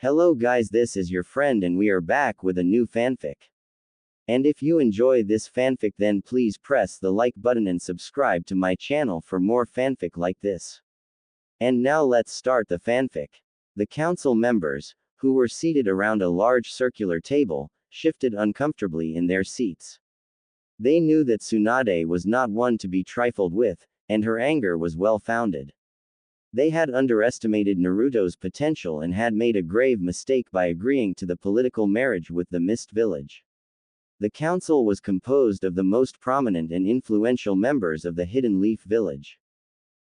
Hello guys, this is your friend and we are back with a new fanfic. And if you enjoy this fanfic, then please press the like button and subscribe to my channel for more fanfic like this. And now let's start the fanfic. The council members, who were seated around a large circular table, shifted uncomfortably in their seats. They knew that Tsunade was not one to be trifled with, and her anger was well founded. They had underestimated Naruto's potential and had made a grave mistake by agreeing to the political marriage with the Mist Village. The council was composed of the most prominent and influential members of the Hidden Leaf Village.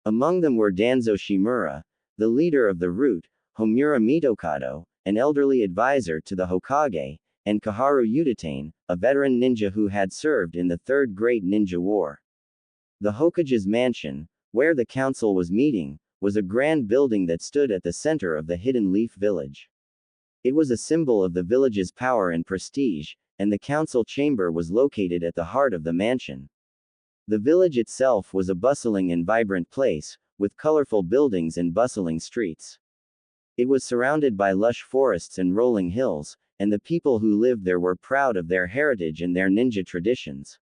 Among them were Danzo Shimura, the leader of the Root, Homura Mitokado, an elderly advisor to the Hokage, and Kaharu Udatane, a veteran ninja who had served in the Third Great Ninja War. The Hokage's mansion, where the council was meeting, was a grand building that stood at the center of the Hidden Leaf Village. It was a symbol of the village's power and prestige, and the council chamber was located at the heart of the mansion. The village itself was a bustling and vibrant place, with colorful buildings and bustling streets. It was surrounded by lush forests and rolling hills, and the people who lived there were proud of their heritage and their ninja traditions.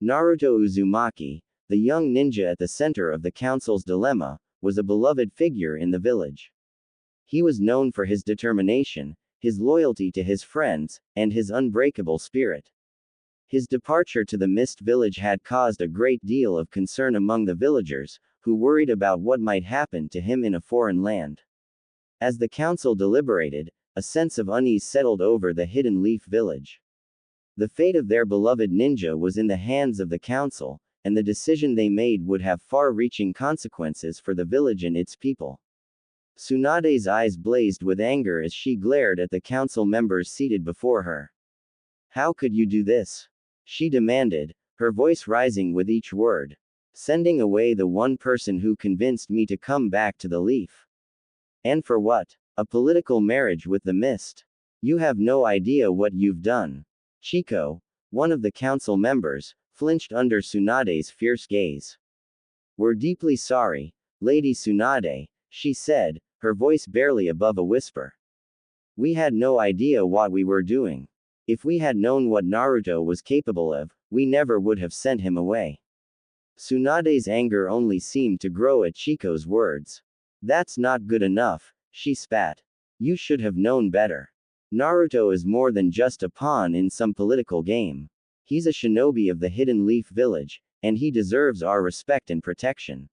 Naruto Uzumaki, the young ninja at the center of the council's dilemma, was a beloved figure in the village. He was known for his determination, his loyalty to his friends, and his unbreakable spirit. His departure to the Mist Village had caused a great deal of concern among the villagers, who worried about what might happen to him in a foreign land. As the council deliberated, a sense of unease settled over the Hidden Leaf Village. The fate of their beloved ninja was in the hands of the council, and the decision they made would have far-reaching consequences for the village and its people. Tsunade's eyes blazed with anger as she glared at the council members seated before her. "How could you do this?" she demanded, her voice rising with each word. "Sending away the one person who convinced me to come back to the Leaf. And for what? A political marriage with the Mist. You have no idea what you've done." Chiko, one of the council members, flinched under Tsunade's fierce gaze. "We're deeply sorry, Lady Tsunade," she said, her voice barely above a whisper. "We had no idea what we were doing. If we had known what Naruto was capable of, we never would have sent him away." Tsunade's anger only seemed to grow at Chiko's words. "That's not good enough," she spat. "You should have known better. Naruto is more than just a pawn in some political game. He's a shinobi of the Hidden Leaf Village, and he deserves our respect and protection."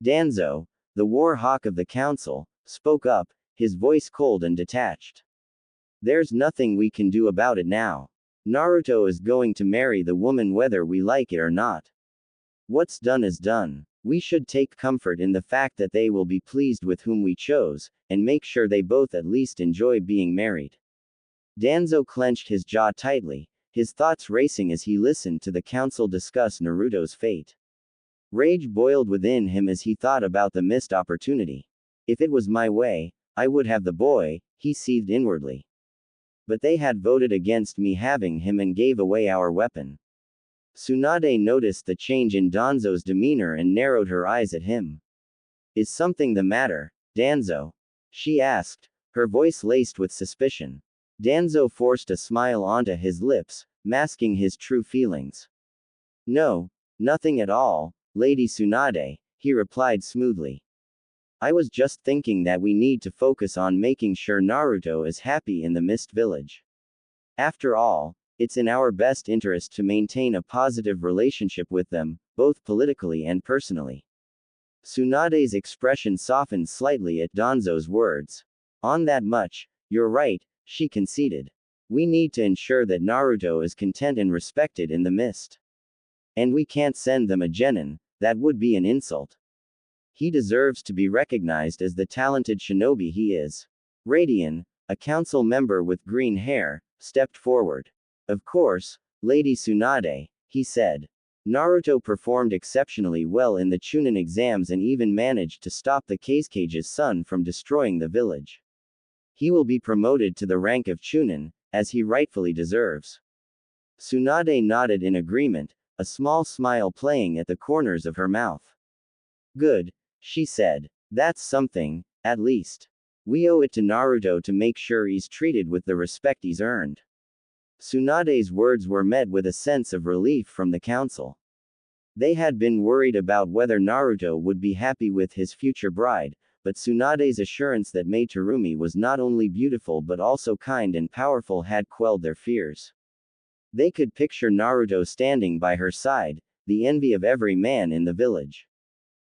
Danzo, the war hawk of the council, spoke up, his voice cold and detached. "There's nothing we can do about it now. Naruto is going to marry the woman whether we like it or not. What's done is done. We should take comfort in the fact that they will be pleased with whom we chose, and make sure they both at least enjoy being married." Danzo clenched his jaw tightly, his thoughts racing as he listened to the council discuss Naruto's fate. Rage boiled within him as he thought about the missed opportunity. "If it was my way, I would have the boy," he seethed inwardly. "But they had voted against me having him and gave away our weapon." Tsunade noticed the change in Danzo's demeanor and narrowed her eyes at him. "Is something the matter, Danzo?" she asked, her voice laced with suspicion. Danzo forced a smile onto his lips, masking his true feelings. "No, nothing at all, Lady Tsunade," he replied smoothly. "I was just thinking that we need to focus on making sure Naruto is happy in the Mist Village. After all, it's in our best interest to maintain a positive relationship with them, both politically and personally." Tsunade's expression softened slightly at Danzo's words. "On that much, you're right," she conceded. "We need to ensure that Naruto is content and respected in the Mist. And we can't send them a genin, that would be an insult. He deserves to be recognized as the talented shinobi he is." Radian, a council member with green hair, stepped forward. "Of course, Lady Tsunade," he said. "Naruto performed exceptionally well in the Chunin exams and even managed to stop the Kazukage's son from destroying the village. He will be promoted to the rank of Chunin, as he rightfully deserves." Tsunade nodded in agreement, a small smile playing at the corners of her mouth. "Good," she said. "That's something, at least. We owe it to Naruto to make sure he's treated with the respect he's earned. Tsunade's words were met with a sense of relief from the council. They had been worried about whether Naruto would be happy with his future bride, but Tsunade's assurance that Mai Terumi was not only beautiful but also kind and powerful had quelled their fears. They could picture Naruto standing by her side, the envy of every man in the village.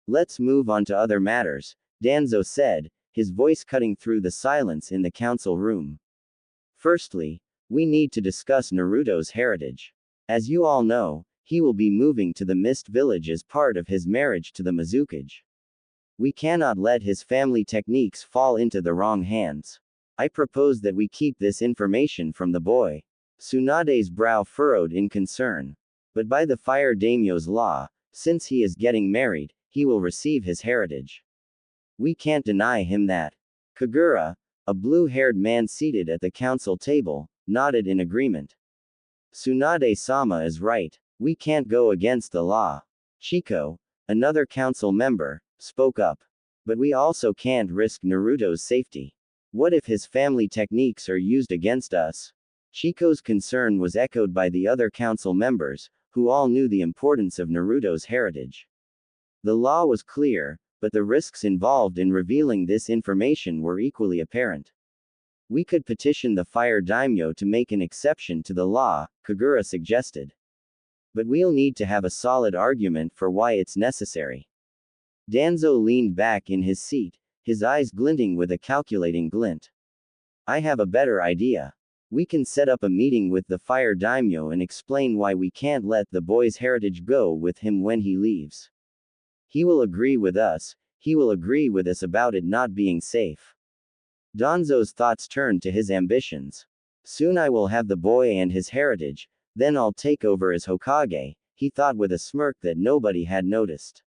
Let's move on to other matters, Danzo said, his voice cutting through the silence in the council room. Firstly, we need to discuss Naruto's heritage. As you all know, he will be moving to the Mist Village as part of his marriage to the Mizukage. We cannot let his family techniques fall into the wrong hands. I propose that we keep this information from the boy. Tsunade's brow furrowed in concern. But by the Fire Daimyo's law, since he is getting married, he will receive his heritage. We can't deny him that. Kagura, a blue-haired man seated at the council table, nodded in agreement. Tsunade-sama is right. We can't go against the law. Chiko, another council member, spoke up. But we also can't risk Naruto's safety. What if his family techniques are used against us? Chiko's concern was echoed by the other council members, who all knew the importance of Naruto's heritage. The law was clear, but the risks involved in revealing this information were equally apparent. We could petition the Fire Daimyo to make an exception to the law, Kagura suggested. But we'll need to have a solid argument for why it's necessary. Danzo leaned back in his seat, his eyes glinting with a calculating glint. I have a better idea. We can set up a meeting with the Fire Daimyo and explain why we can't let the boy's heritage go with him when he leaves. He will agree with us, he will agree with us about it not being safe. Danzo's thoughts turned to his ambitions. Soon I will have the boy and his heritage, then I'll take over as Hokage, he thought with a smirk that nobody had noticed.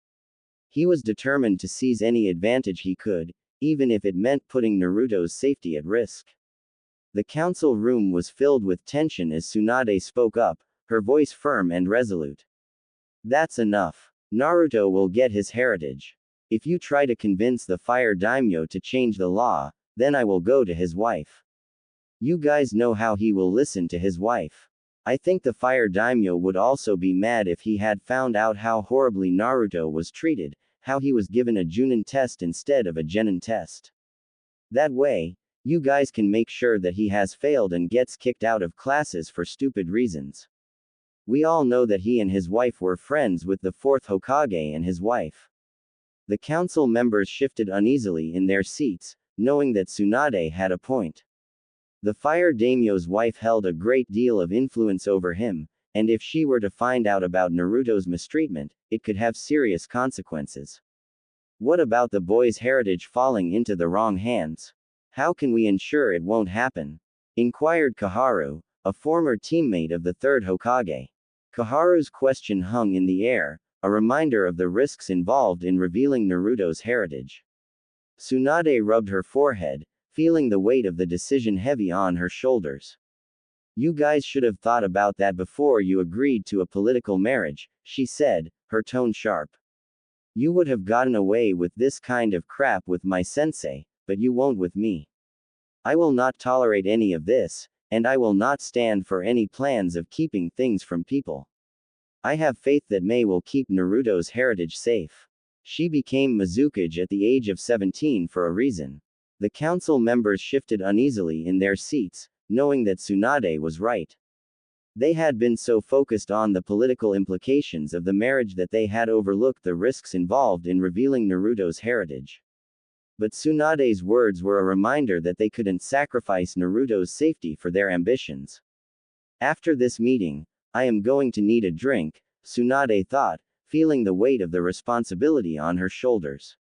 He was determined to seize any advantage he could, even if it meant putting Naruto's safety at risk. The council room was filled with tension as Tsunade spoke up, her voice firm and resolute. That's enough. Naruto will get his heritage. If you try to convince the Fire Daimyo to change the law, then I will go to his wife. You guys know how he will listen to his wife. I think the Fire Daimyo would also be mad if he had found out how horribly Naruto was treated, how he was given a Chunin test instead of a Genin test. That way, you guys can make sure that he has failed and gets kicked out of classes for stupid reasons. We all know that he and his wife were friends with the fourth Hokage and his wife. The council members shifted uneasily in their seats, knowing that Tsunade had a point. The Fire Daimyo's wife held a great deal of influence over him, and if she were to find out about Naruto's mistreatment, it could have serious consequences. What about the boy's heritage falling into the wrong hands? How can we ensure it won't happen? Inquired Kaharu, a former teammate of the third Hokage. Kaharu's question hung in the air, a reminder of the risks involved in revealing Naruto's heritage. Tsunade rubbed her forehead, feeling the weight of the decision heavy on her shoulders. You guys should have thought about that before you agreed to a political marriage, she said, her tone sharp. You would have gotten away with this kind of crap with my sensei, but you won't with me. I will not tolerate any of this, and I will not stand for any plans of keeping things from people. I have faith that Mai will keep Naruto's heritage safe. She became Mizukage at the age of 17 for a reason. The council members shifted uneasily in their seats, knowing that Tsunade was right. They had been so focused on the political implications of the marriage that they had overlooked the risks involved in revealing Naruto's heritage. But Tsunade's words were a reminder that they couldn't sacrifice Naruto's safety for their ambitions. After this meeting, I am going to need a drink, Tsunade thought, feeling the weight of the responsibility on her shoulders.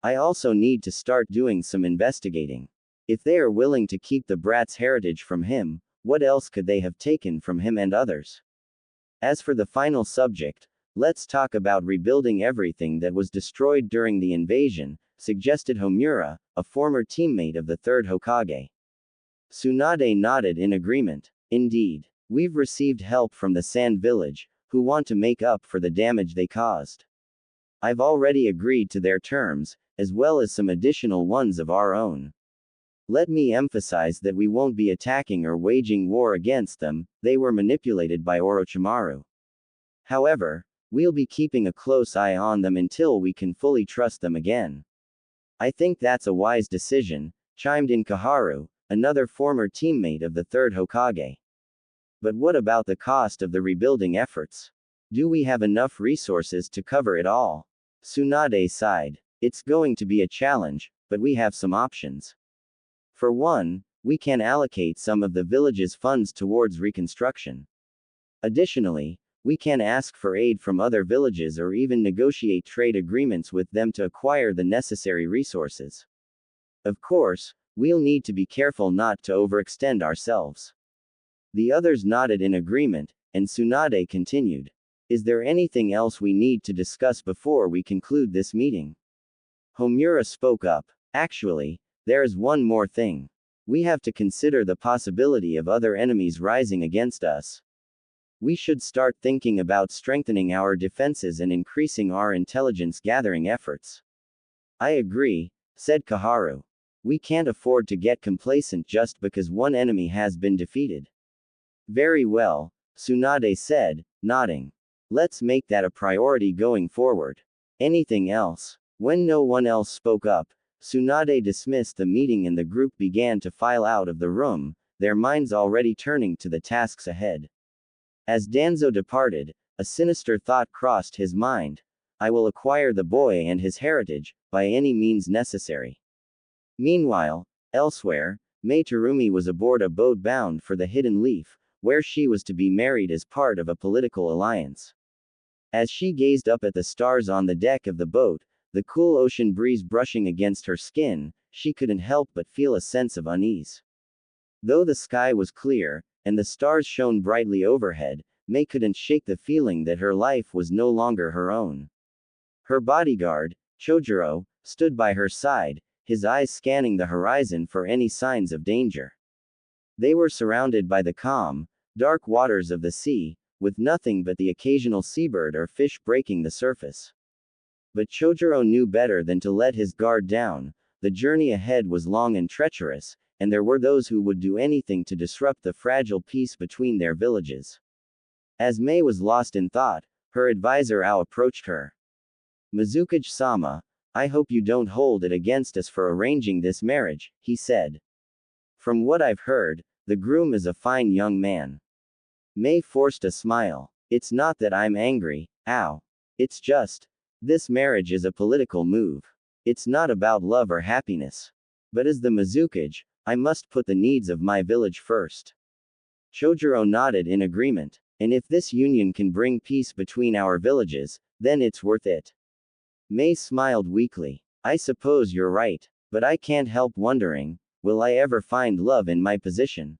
I also need to start doing some investigating. If they are willing to keep the brat's heritage from him, what else could they have taken from him and others? As for the final subject, let's talk about rebuilding everything that was destroyed during the invasion, suggested Homura, a former teammate of the third Hokage. Tsunade nodded in agreement. Indeed, we've received help from the Sand Village, who want to make up for the damage they caused. I've already agreed to their terms, as well as some additional ones of our own. Let me emphasize that we won't be attacking or waging war against them, they were manipulated by Orochimaru. However, we'll be keeping a close eye on them until we can fully trust them again. I think that's a wise decision, chimed in Kaharu, another former teammate of the third Hokage. But what about the cost of the rebuilding efforts? Do we have enough resources to cover it all? Tsunade sighed. It's going to be a challenge, but we have some options. For one, we can allocate some of the village's funds towards reconstruction. Additionally, we can ask for aid from other villages or even negotiate trade agreements with them to acquire the necessary resources. Of course, we'll need to be careful not to overextend ourselves. The others nodded in agreement, and Tsunade continued. Is there anything else we need to discuss before we conclude this meeting? Homura spoke up. Actually, there is one more thing. We have to consider the possibility of other enemies rising against us. We should start thinking about strengthening our defenses and increasing our intelligence gathering efforts. I agree, said Kaharu. We can't afford to get complacent just because one enemy has been defeated. Very well, Tsunade said, nodding. Let's make that a priority going forward. Anything else? When no one else spoke up, Tsunade dismissed the meeting and the group began to file out of the room, their minds already turning to the tasks ahead. As Danzo departed, a sinister thought crossed his mind. I will acquire the boy and his heritage, by any means necessary. Meanwhile, elsewhere, Mei Terumi was aboard a boat bound for the Hidden Leaf, where she was to be married as part of a political alliance. As she gazed up at the stars on the deck of the boat, the cool ocean breeze brushing against her skin, she couldn't help but feel a sense of unease. Though the sky was clear, and the stars shone brightly overhead, Mei couldn't shake the feeling that her life was no longer her own. Her bodyguard, Chojuro, stood by her side, his eyes scanning the horizon for any signs of danger. They were surrounded by the calm, dark waters of the sea, with nothing but the occasional seabird or fish breaking the surface. But Chojuro knew better than to let his guard down. The journey ahead was long and treacherous, and there were those who would do anything to disrupt the fragile peace between their villages. As Mei was lost in thought, her advisor Ao approached her. Mizukage-sama, I hope you don't hold it against us for arranging this marriage, he said. From what I've heard, the groom is a fine young man. Mei forced a smile. It's not that I'm angry, Ao. It's just, this marriage is a political move. It's not about love or happiness. But as the Mizukage, I must put the needs of my village first. Chojuro nodded in agreement. And if this union can bring peace between our villages, then it's worth it. Mei smiled weakly. I suppose you're right, but I can't help wondering, will I ever find love in my position?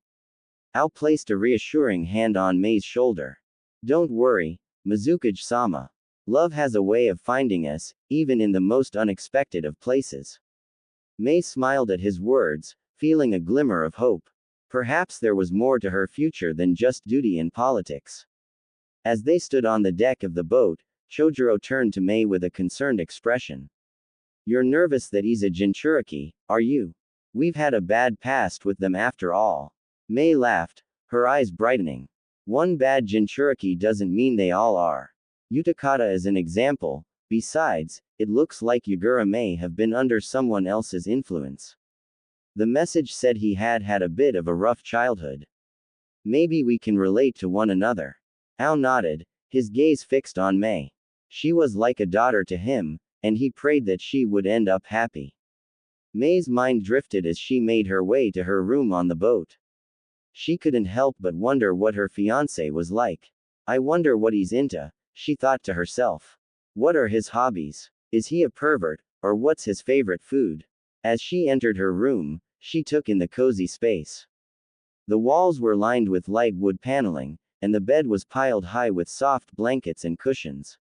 Ao placed a reassuring hand on Mei's shoulder. Don't worry, Mizukage-sama. Love has a way of finding us, even in the most unexpected of places. Mei smiled at his words, feeling a glimmer of hope. Perhaps there was more to her future than just duty and politics. As they stood on the deck of the boat, Chojuro turned to Mei with a concerned expression. You're nervous that he's a Jinchuriki, are you? We've had a bad past with them after all. Mei laughed, her eyes brightening. One bad Jinchuriki doesn't mean they all are. Utakata is an example. Besides, it looks like Yagura may have been under someone else's influence. The message said he had had a bit of a rough childhood. Maybe we can relate to one another. Ao nodded, his gaze fixed on Mei. She was like a daughter to him, and he prayed that she would end up happy. Mei's mind drifted as she made her way to her room on the boat. She couldn't help but wonder what her fiancé was like. I wonder what he's into, she thought to herself. What are his hobbies? Is he a pervert, or what's his favorite food? As she entered her room, she took in the cozy space. The walls were lined with light wood paneling, and the bed was piled high with soft blankets and cushions.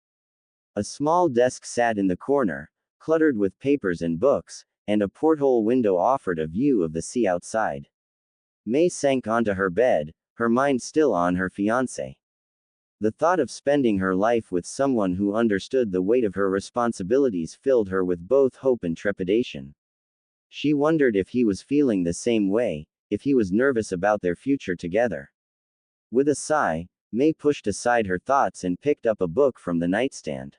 A small desk sat in the corner, cluttered with papers and books, and a porthole window offered a view of the sea outside. Mei sank onto her bed, her mind still on her fiancé. The thought of spending her life with someone who understood the weight of her responsibilities filled her with both hope and trepidation. She wondered if he was feeling the same way, if he was nervous about their future together. With a sigh, May pushed aside her thoughts and picked up a book from the nightstand.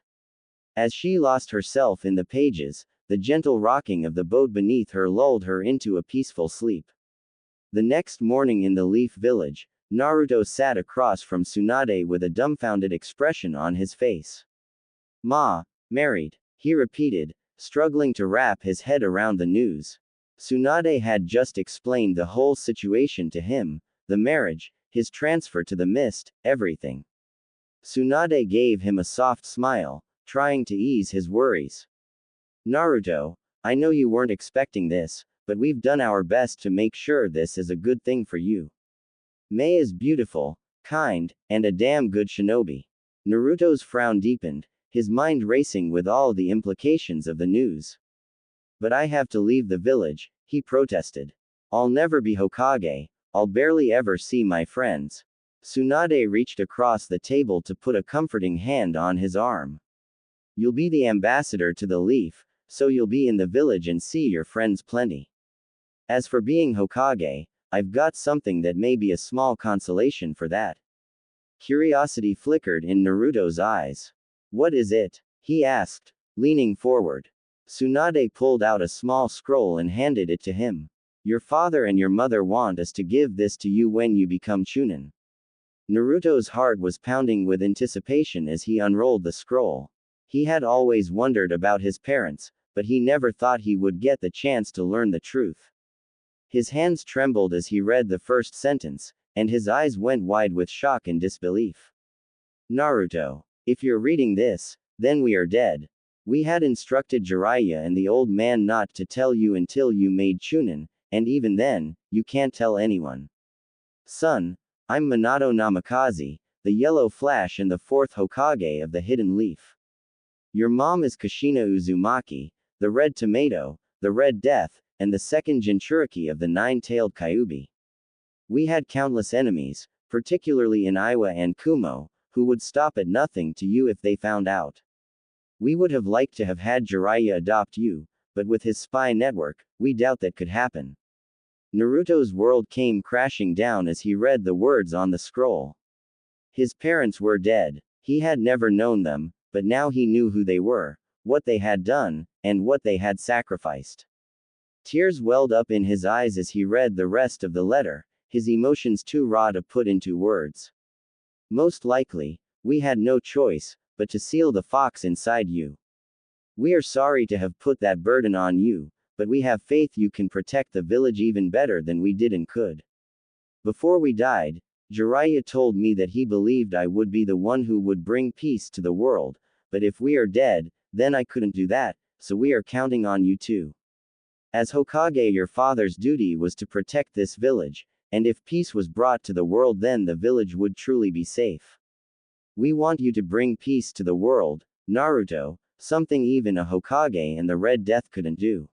As she lost herself in the pages, the gentle rocking of the boat beneath her lulled her into a peaceful sleep. The next morning in the Leaf Village, Naruto sat across from Tsunade with a dumbfounded expression on his face. "Ma, married," he repeated, struggling to wrap his head around the news. Tsunade had just explained the whole situation to him, the marriage, his transfer to the mist, everything. Tsunade gave him a soft smile, trying to ease his worries. "Naruto, I know you weren't expecting this, but we've done our best to make sure this is a good thing for you. May is beautiful, kind, and a damn good shinobi." Naruto's frown deepened, his mind racing with all the implications of the news. "But I have to leave the village," he protested. "I'll never be Hokage, I'll barely ever see my friends." Tsunade reached across the table to put a comforting hand on his arm. "You'll be the ambassador to the Leaf, so you'll be in the village and see your friends plenty. As for being Hokage, I've got something that may be a small consolation for that." Curiosity flickered in Naruto's eyes. "What is it?" he asked, leaning forward. Tsunade pulled out a small scroll and handed it to him. "Your father and your mother want us to give this to you when you become Chunin." Naruto's heart was pounding with anticipation as he unrolled the scroll. He had always wondered about his parents, but he never thought he would get the chance to learn the truth. His hands trembled as he read the first sentence, and his eyes went wide with shock and disbelief. "Naruto, if you're reading this, then we are dead. We had instructed Jiraiya and the old man not to tell you until you made Chunin, and even then, you can't tell anyone. Son, I'm Minato Namikaze, the Yellow Flash and the fourth Hokage of the Hidden Leaf. Your mom is Kushina Uzumaki, the Red Tomato, the Red Death, and the second Jinchuriki of the Nine-Tailed Kyuubi. We had countless enemies, particularly in Iwa and Kumo, who would stop at nothing to you if they found out. We would have liked to have had Jiraiya adopt you, but with his spy network, we doubt that could happen." Naruto's world came crashing down as he read the words on the scroll. His parents were dead. He had never known them, but now he knew who they were, what they had done, and what they had sacrificed. Tears welled up in his eyes as he read the rest of the letter, his emotions too raw to put into words. "Most likely, we had no choice, but to seal the fox inside you. We are sorry to have put that burden on you, but we have faith you can protect the village even better than we did and could. Before we died, Jiraiya told me that he believed I would be the one who would bring peace to the world, but if we are dead, then I couldn't do that, so we are counting on you too. As Hokage, your father's duty was to protect this village, and if peace was brought to the world, then the village would truly be safe. We want you to bring peace to the world, Naruto, something even a Hokage and the Red Death couldn't do.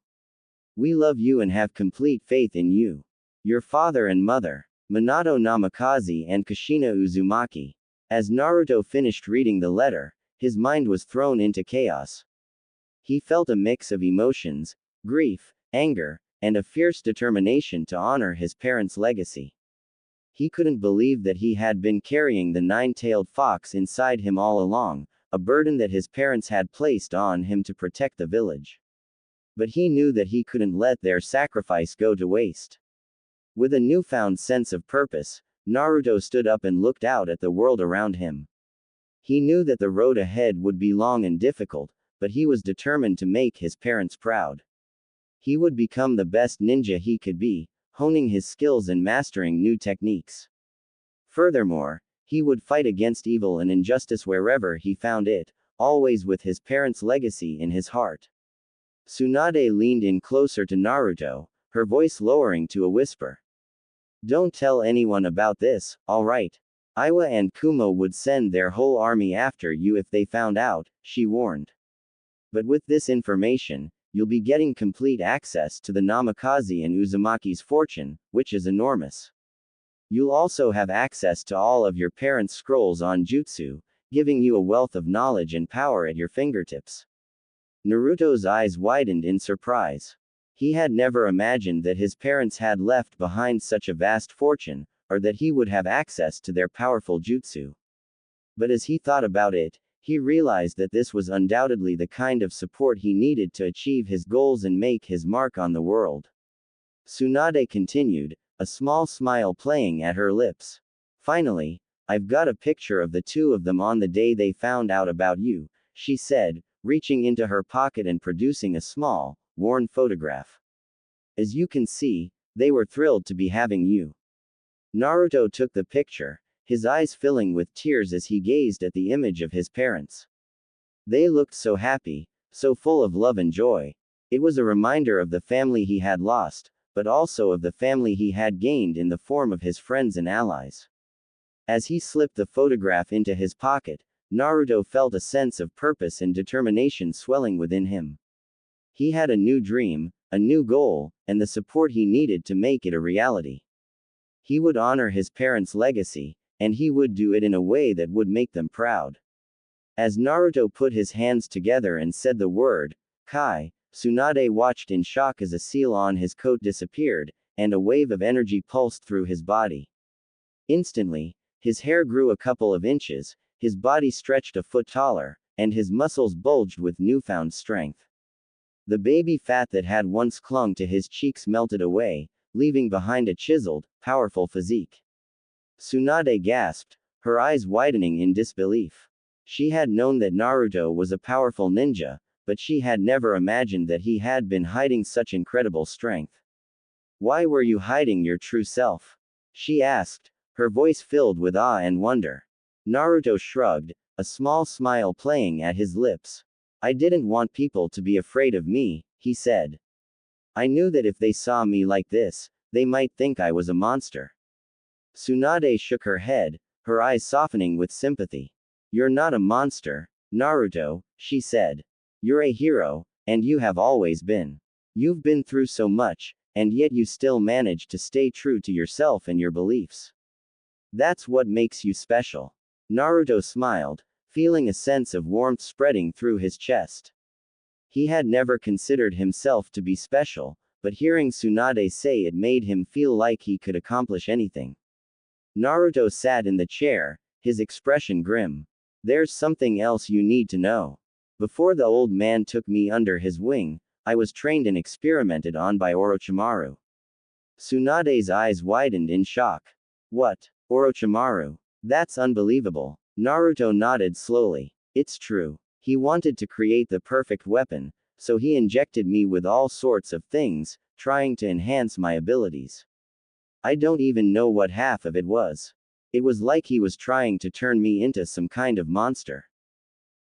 We love you and have complete faith in you. Your father and mother, Minato Namikaze and Kushina Uzumaki." As Naruto finished reading the letter, his mind was thrown into chaos. He felt a mix of emotions, grief, anger, and a fierce determination to honor his parents' legacy. He couldn't believe that he had been carrying the nine-tailed fox inside him all along, a burden that his parents had placed on him to protect the village. But he knew that he couldn't let their sacrifice go to waste. With a newfound sense of purpose, Naruto stood up and looked out at the world around him. He knew that the road ahead would be long and difficult, but he was determined to make his parents proud. He would become the best ninja he could be, honing his skills and mastering new techniques. Furthermore, he would fight against evil and injustice wherever he found it, always with his parents' legacy in his heart. Tsunade leaned in closer to Naruto, her voice lowering to a whisper. "Don't tell anyone about this, alright? Iwa and Kumo would send their whole army after you if they found out," she warned. "But with this information, you'll be getting complete access to the Namikaze and Uzumaki's fortune, which is enormous. You'll also have access to all of your parents' scrolls on jutsu, giving you a wealth of knowledge and power at your fingertips." Naruto's eyes widened in surprise. He had never imagined that his parents had left behind such a vast fortune, or that he would have access to their powerful jutsu. But as he thought about it, he realized that this was undoubtedly the kind of support he needed to achieve his goals and make his mark on the world. Tsunade continued, a small smile playing at her lips. Finally, I've got a picture of the two of them on the day they found out about you, she said, reaching into her pocket and producing a small, worn photograph. As you can see, they were thrilled to be having you. Naruto took the picture, his eyes filling with tears as he gazed at the image of his parents. They looked so happy, so full of love and joy. It was a reminder of the family he had lost, but also of the family he had gained in the form of his friends and allies. As he slipped the photograph into his pocket, Naruto felt a sense of purpose and determination swelling within him. He had a new dream, a new goal, and the support he needed to make it a reality. He would honor his parents' legacy, and he would do it in a way that would make them proud. As Naruto put his hands together and said the word, Kai, Tsunade watched in shock as a seal on his coat disappeared, and a wave of energy pulsed through his body. Instantly, his hair grew a couple of inches, his body stretched a foot taller, and his muscles bulged with newfound strength. The baby fat that had once clung to his cheeks melted away, leaving behind a chiseled, powerful physique. Tsunade gasped, her eyes widening in disbelief. She had known that Naruto was a powerful ninja, but she had never imagined that he had been hiding such incredible strength. Why were you hiding your true self? She asked, her voice filled with awe and wonder. Naruto shrugged, a small smile playing at his lips. I didn't want people to be afraid of me, he said. I knew that if they saw me like this, they might think I was a monster. Tsunade shook her head, her eyes softening with sympathy. You're not a monster, Naruto, she said. You're a hero, and you have always been. You've been through so much, and yet you still manage to stay true to yourself and your beliefs. That's what makes you special. Naruto smiled, feeling a sense of warmth spreading through his chest. He had never considered himself to be special, but hearing Tsunade say it made him feel like he could accomplish anything. Naruto sat in the chair, his expression grim. There's something else you need to know. Before the old man took me under his wing, I was trained and experimented on by Orochimaru. Tsunade's eyes widened in shock. What? Orochimaru? That's unbelievable. Naruto nodded slowly. It's true. He wanted to create the perfect weapon, so he injected me with all sorts of things, trying to enhance my abilities. I don't even know what half of it was. It was like he was trying to turn me into some kind of monster.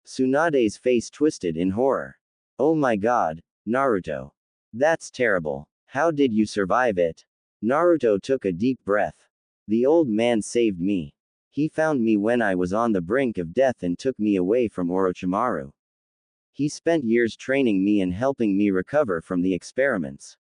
Tsunade's face twisted in horror. Oh my god, Naruto. That's terrible. How did you survive it? Naruto took a deep breath. The old man saved me. He found me when I was on the brink of death and took me away from Orochimaru. He spent years training me and helping me recover from the experiments.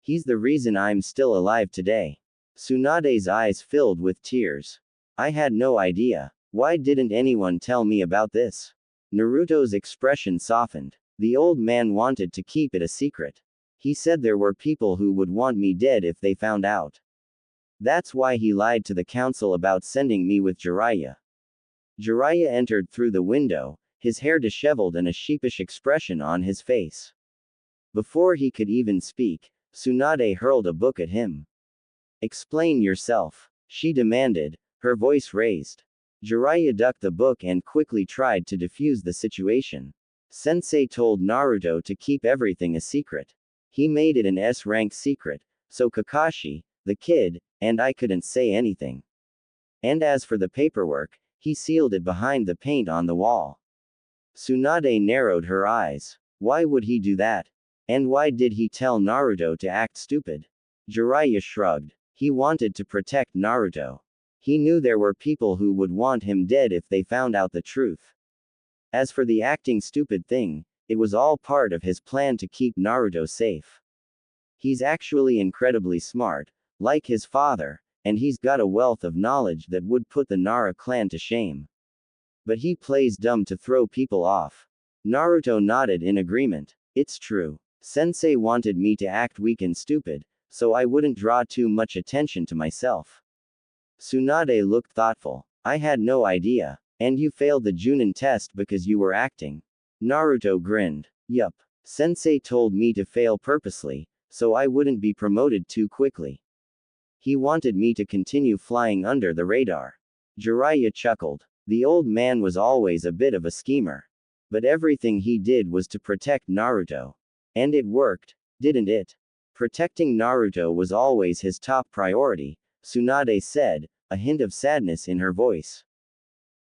He's the reason I'm still alive today. Tsunade's eyes filled with tears. I had no idea. Why didn't anyone tell me about this? Naruto's expression softened. The old man wanted to keep it a secret. He said there were people who would want me dead if they found out. That's why he lied to the council about sending me with Jiraiya. Jiraiya entered through the window, his hair disheveled and a sheepish expression on his face. Before he could even speak, Tsunade hurled a book at him. Explain yourself, she demanded, her voice raised. Jiraiya ducked the book and quickly tried to defuse the situation. Sensei told Naruto to keep everything a secret. He made it an S-rank secret, so Kakashi, the kid, and I couldn't say anything. And as for the paperwork, he sealed it behind the paint on the wall. Tsunade narrowed her eyes. Why would he do that? And why did he tell Naruto to act stupid? Jiraiya shrugged. He wanted to protect Naruto. He knew there were people who would want him dead if they found out the truth. As for the acting stupid thing, it was all part of his plan to keep Naruto safe. He's actually incredibly smart, like his father, and he's got a wealth of knowledge that would put the Nara clan to shame. But he plays dumb to throw people off. Naruto nodded in agreement. It's true. Sensei wanted me to act weak and stupid, so I wouldn't draw too much attention to myself. Tsunade looked thoughtful. I had no idea. And you failed the Chunin test because you were acting. Naruto grinned. Yup. Sensei told me to fail purposely, so I wouldn't be promoted too quickly. He wanted me to continue flying under the radar. Jiraiya chuckled. The old man was always a bit of a schemer. But everything he did was to protect Naruto. And it worked, didn't it? Protecting Naruto was always his top priority, Tsunade said, a hint of sadness in her voice.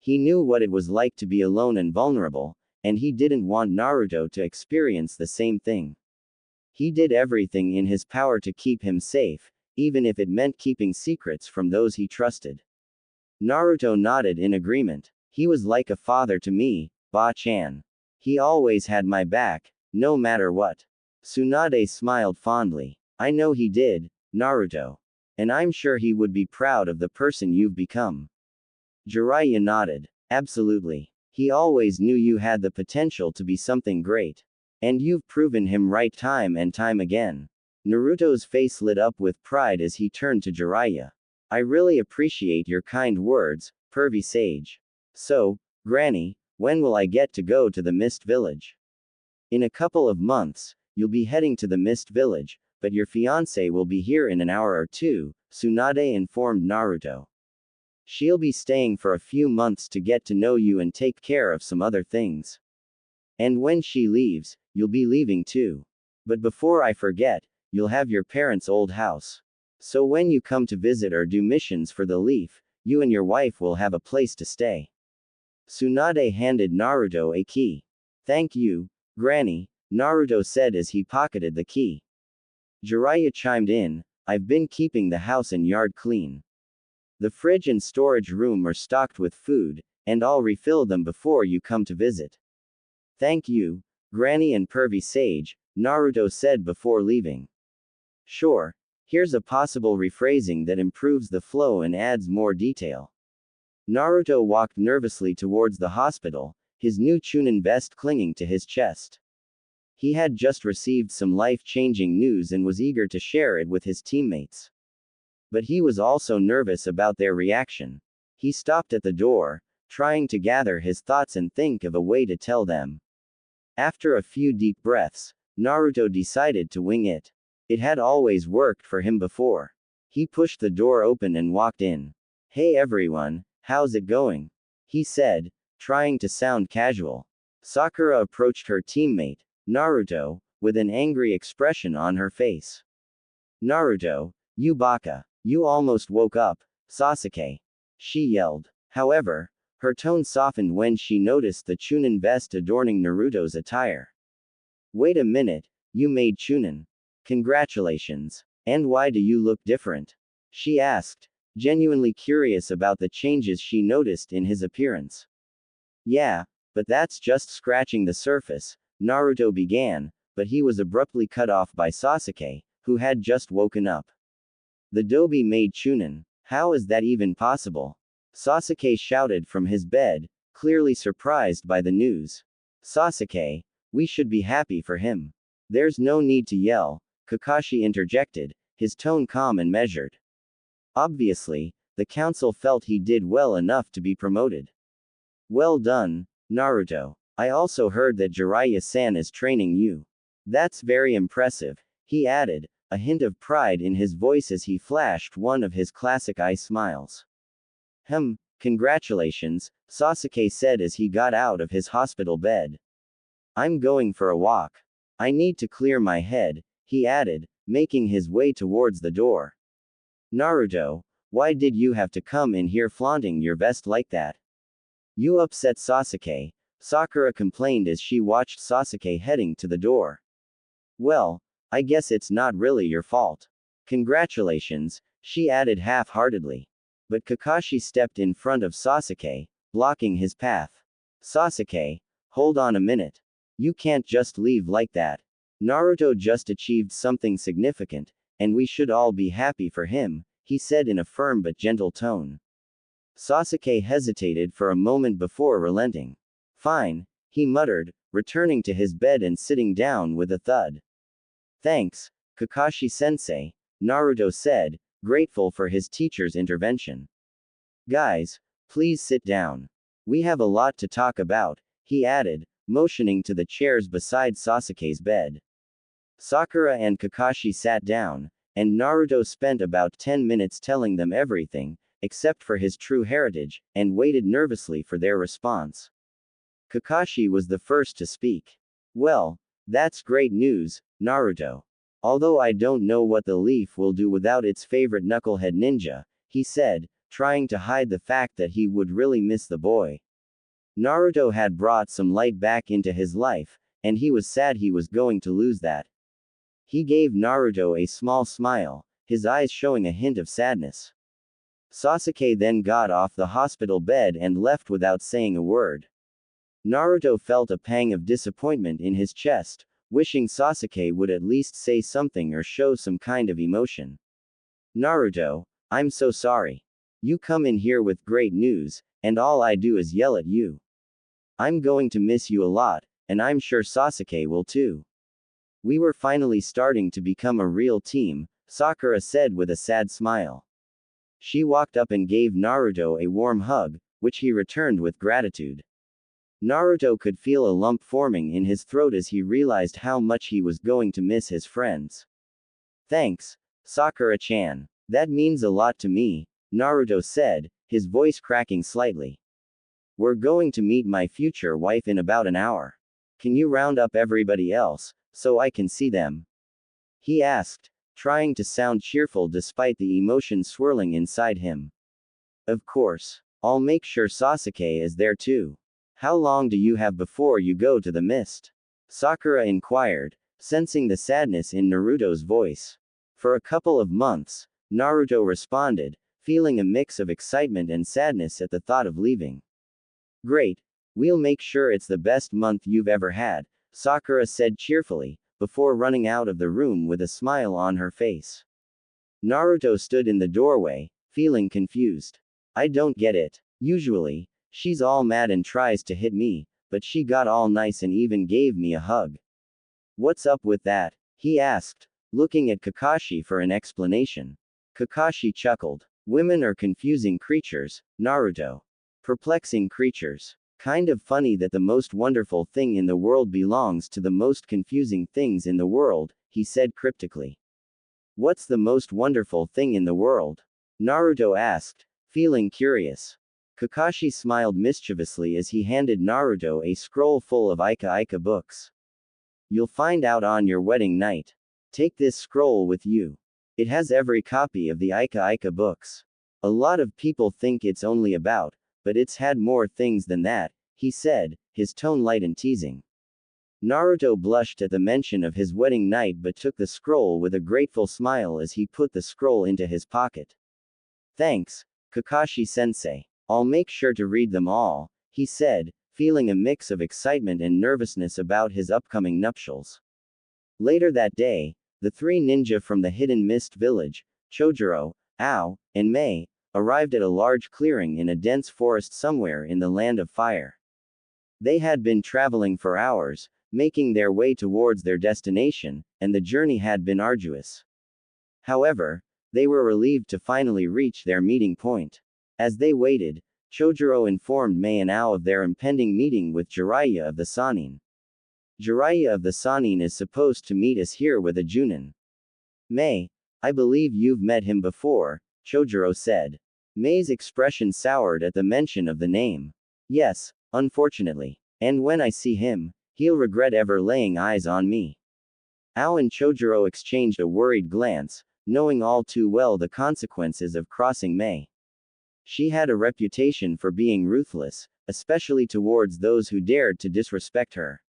He knew what it was like to be alone and vulnerable, and he didn't want Naruto to experience the same thing. He did everything in his power to keep him safe, even if it meant keeping secrets from those he trusted. Naruto nodded in agreement. He was like a father to me, Ba-chan. He always had my back, no matter what. Tsunade smiled fondly. I know he did, Naruto. And I'm sure he would be proud of the person you've become. Jiraiya nodded. Absolutely. He always knew you had the potential to be something great. And you've proven him right time and time again. Naruto's face lit up with pride as he turned to Jiraiya. I really appreciate your kind words, pervy sage. So, Granny, when will I get to go to the Mist Village? In a couple of months, you'll be heading to the Mist Village, but your fiancé will be here in an hour or two, Tsunade informed Naruto. She'll be staying for a few months to get to know you and take care of some other things. And when she leaves, you'll be leaving too. But before I forget, you'll have your parents' old house. So when you come to visit or do missions for the Leaf, you and your wife will have a place to stay. Tsunade handed Naruto a key. Thank you, Granny, Naruto said as he pocketed the key. Jiraiya chimed in, I've been keeping the house and yard clean. The fridge and storage room are stocked with food, and I'll refill them before you come to visit. Thank you, Granny and pervy sage, Naruto said before leaving. Sure. Here's a possible rephrasing that improves the flow and adds more detail. Naruto walked nervously towards the hospital, his new Chunin vest clinging to his chest. He had just received some life-changing news and was eager to share it with his teammates. But he was also nervous about their reaction. He stopped at the door, trying to gather his thoughts and think of a way to tell them. After a few deep breaths, Naruto decided to wing it. It had always worked for him before. He pushed the door open and walked in. Hey everyone, how's it going? He said, trying to sound casual. Sakura approached her teammate, Naruto, with an angry expression on her face. Naruto, you baka. You almost woke up, Sasuke. She yelled. However, her tone softened when she noticed the Chunin vest adorning Naruto's attire. Wait a minute, you made Chunin. Congratulations. And why do you look different? She asked, genuinely curious about the changes she noticed in his appearance. Yeah, but that's just scratching the surface, Naruto began, but he was abruptly cut off by Sasuke, who had just woken up. The Dobi made Chunin. How is that even possible? Sasuke shouted from his bed, clearly surprised by the news. Sasuke, we should be happy for him. There's no need to yell, Kakashi interjected, his tone calm and measured. Obviously, the council felt he did well enough to be promoted. Well done, Naruto. I also heard that Jiraiya-san is training you. That's very impressive, he added, a hint of pride in his voice as he flashed one of his classic eye smiles. Congratulations, Sasuke said as he got out of his hospital bed. I'm going for a walk. I need to clear my head, he added, making his way towards the door. Naruto, why did you have to come in here flaunting your vest like that? You upset Sasuke, Sakura complained as she watched Sasuke heading to the door. Well, I guess it's not really your fault. Congratulations, she added half-heartedly. But Kakashi stepped in front of Sasuke, blocking his path. Sasuke, hold on a minute. You can't just leave like that. Naruto just achieved something significant, and we should all be happy for him, he said in a firm but gentle tone. Sasuke hesitated for a moment before relenting. Fine, he muttered, returning to his bed and sitting down with a thud. Thanks, Kakashi-sensei, Naruto said, grateful for his teacher's intervention. Guys, please sit down. We have a lot to talk about, he added, motioning to the chairs beside Sasuke's bed. Sakura and Kakashi sat down, and Naruto spent about 10 minutes telling them everything, except for his true heritage, and waited nervously for their response. Kakashi was the first to speak. Well, that's great news, Naruto. Although I don't know what the leaf will do without its favorite knucklehead ninja, he said, trying to hide the fact that he would really miss the boy. Naruto had brought some light back into his life, and he was sad he was going to lose that. He gave Naruto a small smile, his eyes showing a hint of sadness. Sasuke then got off the hospital bed and left without saying a word. Naruto felt a pang of disappointment in his chest, wishing Sasuke would at least say something or show some kind of emotion. Naruto, I'm so sorry. You come in here with great news, and all I do is yell at you. I'm going to miss you a lot, and I'm sure Sasuke will too. We were finally starting to become a real team, Sakura said with a sad smile. She walked up and gave Naruto a warm hug, which he returned with gratitude. Naruto could feel a lump forming in his throat as he realized how much he was going to miss his friends. Thanks, Sakura-chan. That means a lot to me, Naruto said, his voice cracking slightly. We're going to meet my future wife in about an hour. Can you round up everybody else, so I can see them? He asked, trying to sound cheerful despite the emotion swirling inside him. Of course. I'll make sure Sasuke is there too. How long do you have before you go to the mist? Sakura inquired, sensing the sadness in Naruto's voice. For a couple of months, Naruto responded, feeling a mix of excitement and sadness at the thought of leaving. Great. We'll make sure it's the best month you've ever had, Sakura said cheerfully, before running out of the room with a smile on her face. Naruto stood in the doorway, feeling confused. I don't get it. Usually, she's all mad and tries to hit me, but she got all nice and even gave me a hug. What's up with that? He asked, looking at Kakashi for an explanation. Kakashi chuckled. Women are confusing creatures, Naruto. Perplexing creatures. Kind of funny that the most wonderful thing in the world belongs to the most confusing things in the world, he said cryptically. What's the most wonderful thing in the world? Naruto asked, feeling curious. Kakashi smiled mischievously as he handed Naruto a scroll full of Ika Ika books. You'll find out on your wedding night. Take this scroll with you. It has every copy of the Ika Ika books. A lot of people think it's only about, but it's had more things than that, he said, his tone light and teasing. Naruto blushed at the mention of his wedding night but took the scroll with a grateful smile as he put the scroll into his pocket. Thanks, Kakashi-sensei. I'll make sure to read them all, he said, feeling a mix of excitement and nervousness about his upcoming nuptials. Later that day, the three ninja from the Hidden Mist Village, Chojuro, Ao, and Mei, arrived at a large clearing in a dense forest somewhere in the Land of Fire. They had been traveling for hours, making their way towards their destination, and the journey had been arduous. However, they were relieved to finally reach their meeting point. As they waited, Chojuro informed Mei and Ao of their impending meeting with Jiraiya of the Sannin. Jiraiya of the Sannin is supposed to meet us here with a Chunin. Mei, I believe you've met him before, Chojuro said. Mei's expression soured at the mention of the name. Yes, unfortunately. And when I see him, he'll regret ever laying eyes on me. Ao and Chojuro exchanged a worried glance, knowing all too well the consequences of crossing Mei. She had a reputation for being ruthless, especially towards those who dared to disrespect her.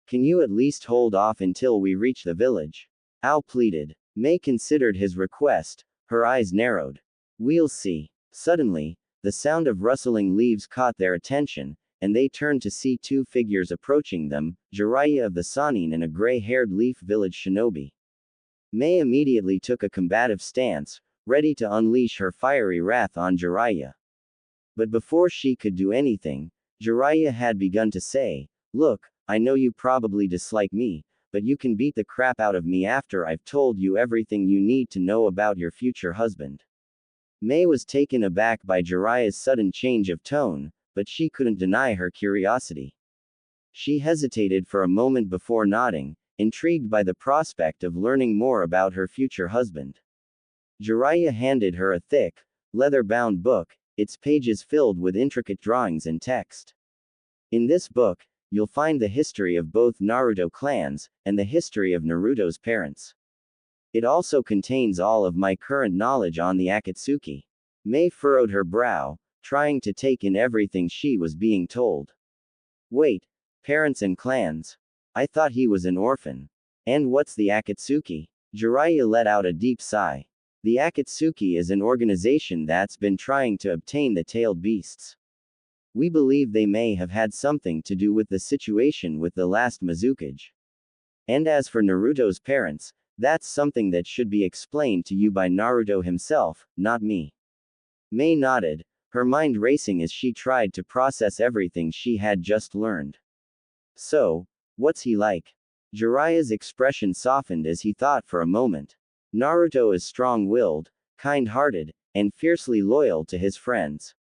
Can you at least hold off until we reach the village? Ao pleaded. Mei considered his request, her eyes narrowed. We'll see. Suddenly, the sound of rustling leaves caught their attention, and they turned to see two figures approaching them, Jiraiya of the Sannin and a gray-haired Leaf Village shinobi. Mei immediately took a combative stance, ready to unleash her fiery wrath on Jiraiya. But before she could do anything, Jiraiya had begun to say, Look, I know you probably dislike me, but you can beat the crap out of me after I've told you everything you need to know about your future husband. Mei was taken aback by Jiraiya's sudden change of tone, but she couldn't deny her curiosity. She hesitated for a moment before nodding, intrigued by the prospect of learning more about her future husband. Jiraiya handed her a thick, leather-bound book, its pages filled with intricate drawings and text. In this book, you'll find the history of both Naruto clans, and the history of Naruto's parents. It also contains all of my current knowledge on the Akatsuki. Mei furrowed her brow, trying to take in everything she was being told. Wait, parents and clans? I thought he was an orphan. And what's the Akatsuki? Jiraiya let out a deep sigh. The Akatsuki is an organization that's been trying to obtain the tailed beasts. We believe they may have had something to do with the situation with the last Mizukage. And as for Naruto's parents, that's something that should be explained to you by Naruto himself, not me. Mei nodded, her mind racing as she tried to process everything she had just learned. So, what's he like? Jiraiya's expression softened as he thought for a moment. Naruto is strong-willed, kind-hearted, and fiercely loyal to his friends.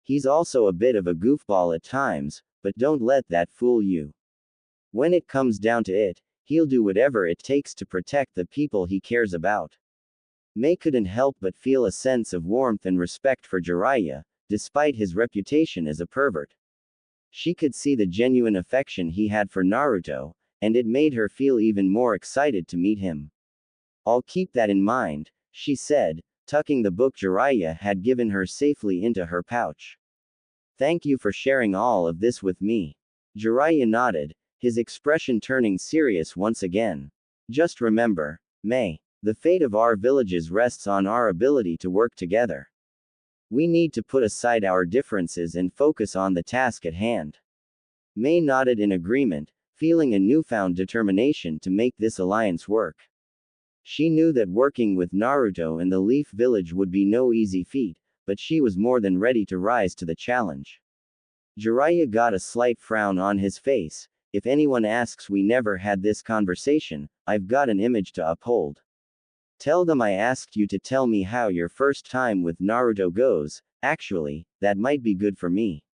He's also a bit of a goofball at times, but don't let that fool you. When it comes down to it, he'll do whatever it takes to protect the people he cares about. Mei couldn't help but feel a sense of warmth and respect for Jiraiya, despite his reputation as a pervert. She could see the genuine affection he had for Naruto, and it made her feel even more excited to meet him. I'll keep that in mind, she said, tucking the book Jiraiya had given her safely into her pouch. Thank you for sharing all of this with me. Jiraiya nodded, his expression turning serious once again. Just remember, Mei, the fate of our villages rests on our ability to work together. We need to put aside our differences and focus on the task at hand. Mei nodded in agreement, feeling a newfound determination to make this alliance work. She knew that working with Naruto in the Leaf Village would be no easy feat, but she was more than ready to rise to the challenge. Jiraiya got a slight frown on his face. If anyone asks, we never had this conversation, I've got an image to uphold. Tell them I asked you to tell me how your first time with Naruto goes. Actually, that might be good for me.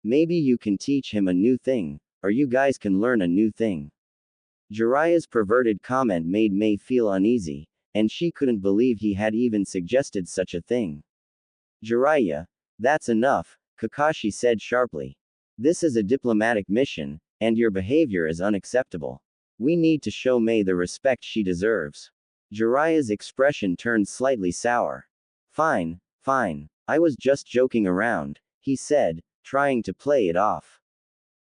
Maybe you can teach him a new thing, or you guys can learn a new thing. Jiraiya's perverted comment made Mei feel uneasy, and she couldn't believe he had even suggested such a thing. Jiraiya, that's enough, Kakashi said sharply. This is a diplomatic mission, and your behavior is unacceptable. We need to show Mei the respect she deserves. Jiraiya's expression turned slightly sour. Fine, fine, I was just joking around, he said, trying to play it off.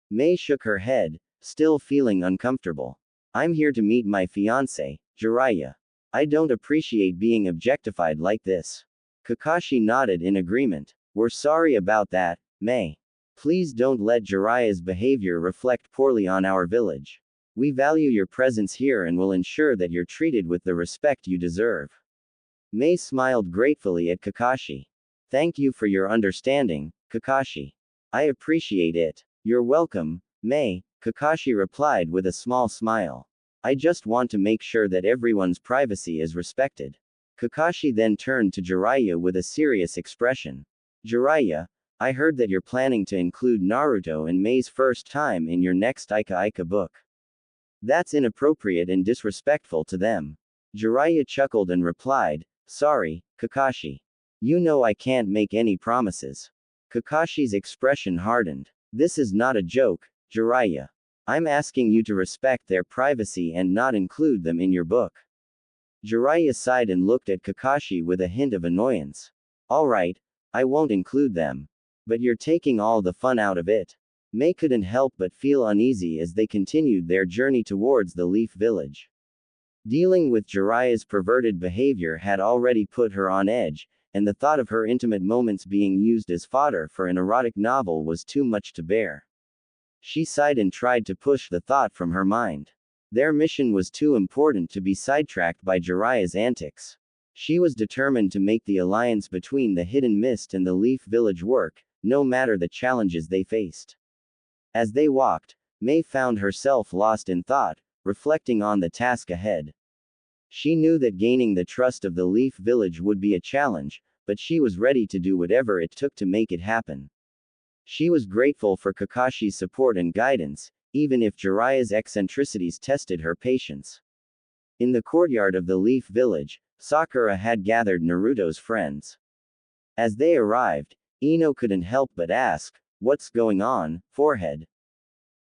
Mei shook her head, still feeling uncomfortable. I'm here to meet my fiancé, Jiraiya. I don't appreciate being objectified like this. Kakashi nodded in agreement. We're sorry about that, Mei. Please don't let Jiraiya's behavior reflect poorly on our village. We value your presence here and will ensure that you're treated with the respect you deserve. Mei smiled gratefully at Kakashi. Thank you for your understanding, Kakashi. I appreciate it. You're welcome, Mei, Kakashi replied with a small smile. I just want to make sure that everyone's privacy is respected. Kakashi then turned to Jiraiya with a serious expression. Jiraiya, I heard that you're planning to include Naruto and Mei's first time in your next Ika book. That's inappropriate and disrespectful to them. Jiraiya chuckled and replied, Sorry, Kakashi. You know I can't make any promises. Kakashi's expression hardened. This is not a joke, Jiraiya. I'm asking you to respect their privacy and not include them in your book. Jiraiya sighed and looked at Kakashi with a hint of annoyance. Alright, I won't include them. But you're taking all the fun out of it. Mei couldn't help but feel uneasy as they continued their journey towards the Leaf Village. Dealing with Jiraiya's perverted behavior had already put her on edge, and the thought of her intimate moments being used as fodder for an erotic novel was too much to bear. She sighed and tried to push the thought from her mind. Their mission was too important to be sidetracked by Jiraiya's antics. She was determined to make the alliance between the Hidden Mist and the Leaf Village work, no matter the challenges they faced. As they walked, Mei found herself lost in thought, reflecting on the task ahead. She knew that gaining the trust of the Leaf Village would be a challenge, but she was ready to do whatever it took to make it happen. She was grateful for Kakashi's support and guidance, even if Jiraiya's eccentricities tested her patience. In the courtyard of the Leaf Village, Sakura had gathered Naruto's friends. As they arrived, Ino couldn't help but ask, "What's going on, forehead?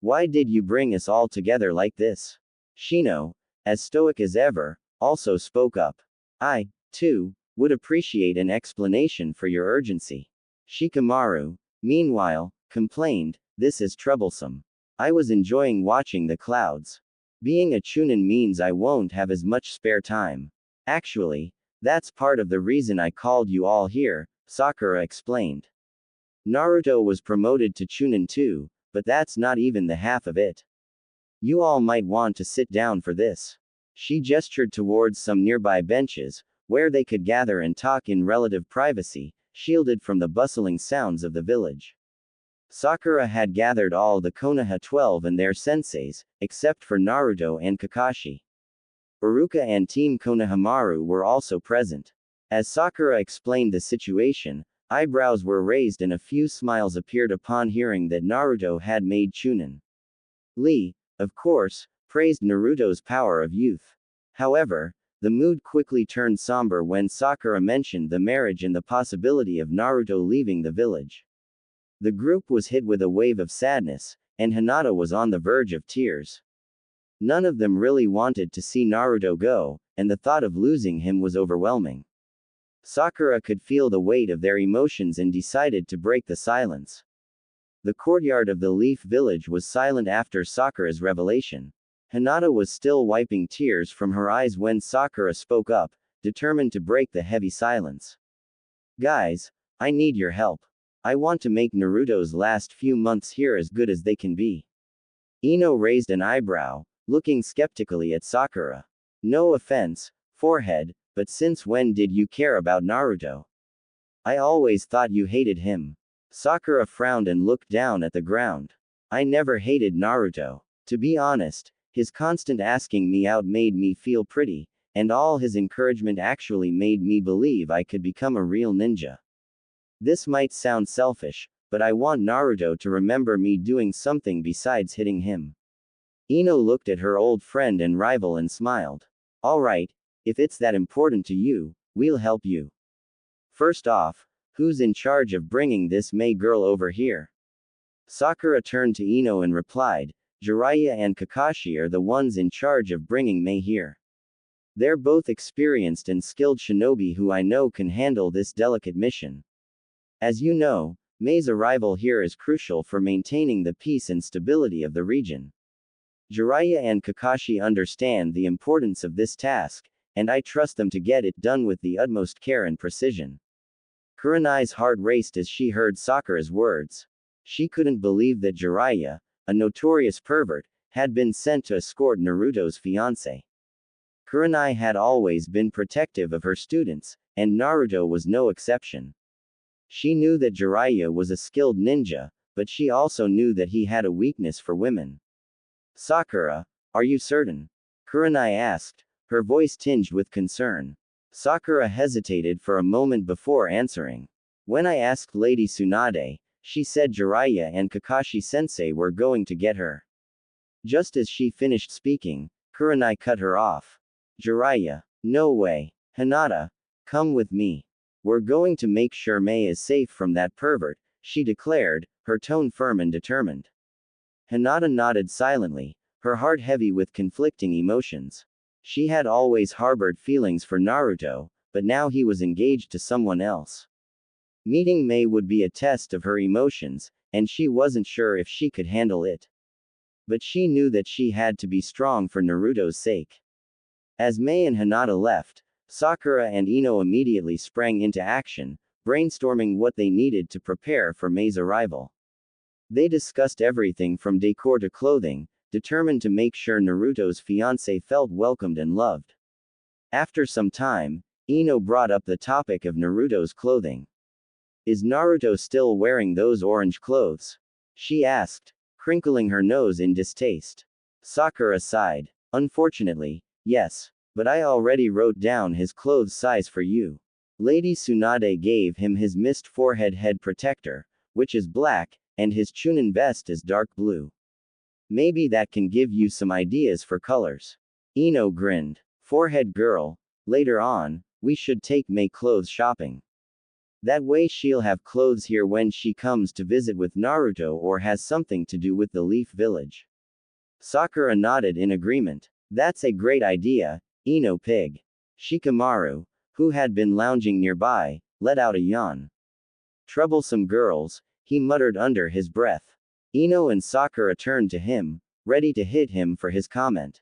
Why did you bring us all together like this?" Shino, as stoic as ever, also spoke up. "I, too, would appreciate an explanation for your urgency." Shikamaru, meanwhile, complained, "This is troublesome. I was enjoying watching the clouds. Being a Chunin means I won't have as much spare time. Actually, that's part of the reason I called you all here," Sakura explained. "Naruto was promoted to Chunin too, but that's not even the half of it. You all might want to sit down for this." She gestured towards some nearby benches, where they could gather and talk in relative privacy, shielded from the bustling sounds of the village. Sakura had gathered all the Konoha 12 and their senseis, except for Naruto and Kakashi. Iruka and Team Konohamaru were also present. As Sakura explained the situation, eyebrows were raised and a few smiles appeared upon hearing that Naruto had made Chunin. Lee, of course, praised Naruto's power of youth. However, the mood quickly turned somber when Sakura mentioned the marriage and the possibility of Naruto leaving the village. The group was hit with a wave of sadness, and Hinata was on the verge of tears. None of them really wanted to see Naruto go, and the thought of losing him was overwhelming. Sakura could feel the weight of their emotions and decided to break the silence. The courtyard of the Leaf Village was silent after Sakura's revelation. Hinata was still wiping tears from her eyes when Sakura spoke up, determined to break the heavy silence. "Guys, I need your help. I want to make Naruto's last few months here as good as they can be." Ino raised an eyebrow, looking skeptically at Sakura. "No offense, forehead, but since when did you care about Naruto? I always thought you hated him." Sakura frowned and looked down at the ground. "I never hated Naruto. To be honest, his constant asking me out made me feel pretty, and all his encouragement actually made me believe I could become a real ninja. This might sound selfish, but I want Naruto to remember me doing something besides hitting him." Ino looked at her old friend and rival and smiled. "Alright, if it's that important to you, we'll help you. First off, who's in charge of bringing this Mei girl over here?" Sakura turned to Ino and replied, "Jiraiya and Kakashi are the ones in charge of bringing Mei here. They're both experienced and skilled shinobi who I know can handle this delicate mission. As you know, Mei's arrival here is crucial for maintaining the peace and stability of the region. Jiraiya and Kakashi understand the importance of this task, and I trust them to get it done with the utmost care and precision." Kurenai's heart raced as she heard Sakura's words. She couldn't believe that Jiraiya, a notorious pervert, had been sent to escort Naruto's fiancé. Kurenai had always been protective of her students, and Naruto was no exception. She knew that Jiraiya was a skilled ninja, but she also knew that he had a weakness for women. "Sakura, are you certain?" Kurenai asked, her voice tinged with concern. Sakura hesitated for a moment before answering. "When I asked Lady Tsunade, she said Jiraiya and Kakashi-sensei were going to get her." Just as she finished speaking, Kurenai cut her off. "Jiraiya? No way. Hinata, come with me. We're going to make sure Mei is safe from that pervert," she declared, her tone firm and determined. Hinata nodded silently, her heart heavy with conflicting emotions. She had always harbored feelings for Naruto, but now he was engaged to someone else. Meeting Mei would be a test of her emotions, and she wasn't sure if she could handle it. But she knew that she had to be strong for Naruto's sake. As Mei and Hinata left, Sakura and Ino immediately sprang into action, brainstorming what they needed to prepare for Mei's arrival. They discussed everything from decor to clothing, determined to make sure Naruto's fiancé felt welcomed and loved. After some time, Ino brought up the topic of Naruto's clothing. "Is Naruto still wearing those orange clothes?" she asked, crinkling her nose in distaste. Sakura sighed. Unfortunately, yes. But I already wrote down his clothes size for you. Lady Tsunade gave him his mist forehead head protector, which is black, and his Chunin vest is dark blue. Maybe that can give you some ideas for colors. Ino grinned. Forehead girl, later on, we should take May clothes shopping. That way she'll have clothes here when she comes to visit with Naruto or has something to do with the Leaf Village. Sakura nodded in agreement. That's a great idea, Ino pig. Shikamaru, who had been lounging nearby, let out a yawn. Troublesome girls, he muttered under his breath. Ino and Sakura turned to him, ready to hit him for his comment.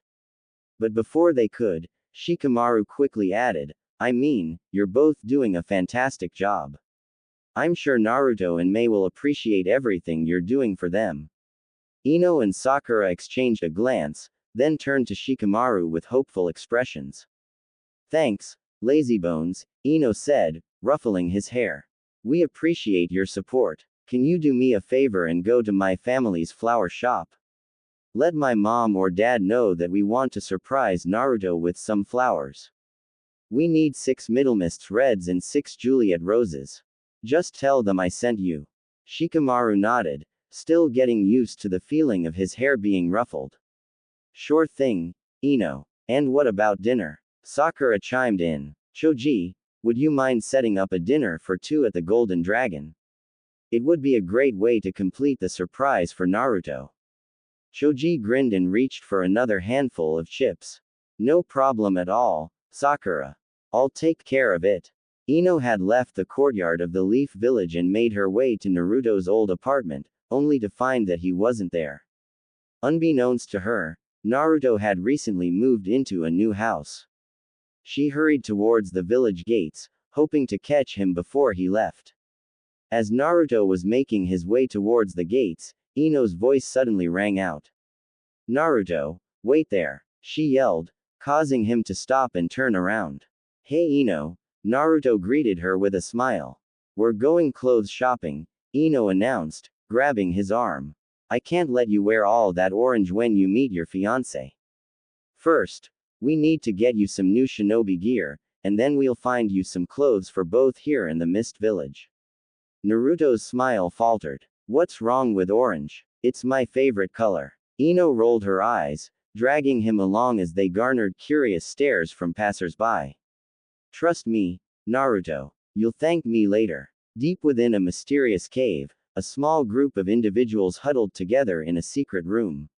But before they could, Shikamaru quickly added, I mean, you're both doing a fantastic job. I'm sure Naruto and Mei will appreciate everything you're doing for them. Ino and Sakura exchanged a glance, then turned to Shikamaru with hopeful expressions. Thanks, lazybones, Ino said, ruffling his hair. We appreciate your support. Can you do me a favor and go to my family's flower shop? Let my mom or dad know that we want to surprise Naruto with some flowers. We need 6 Middlemist reds and 6 Juliet roses. Just tell them I sent you. Shikamaru nodded, still getting used to the feeling of his hair being ruffled. Sure thing, Ino. And what about dinner? Sakura chimed in. Choji, would you mind setting up a dinner for 2 at the Golden Dragon? It would be a great way to complete the surprise for Naruto. Choji grinned and reached for another handful of chips. No problem at all, Sakura. I'll take care of it. Ino had left the courtyard of the Leaf Village and made her way to Naruto's old apartment, only to find that he wasn't there. Unbeknownst to her, Naruto had recently moved into a new house. She hurried towards the village gates, hoping to catch him before he left. As Naruto was making his way towards the gates, Ino's voice suddenly rang out. Naruto, wait there, she yelled, causing him to stop and turn around. Hey Ino, Naruto greeted her with a smile. We're going clothes shopping, Ino announced, grabbing his arm. I can't let you wear all that orange when you meet your fiancé. First, we need to get you some new shinobi gear, and then we'll find you some clothes for both here and the Mist Village. Naruto's smile faltered. What's wrong with orange? It's my favorite color. Ino rolled her eyes, dragging him along as they garnered curious stares from passers-by. Trust me, Naruto. You'll thank me later. Deep within a mysterious cave, a small group of individuals huddled together in a secret room.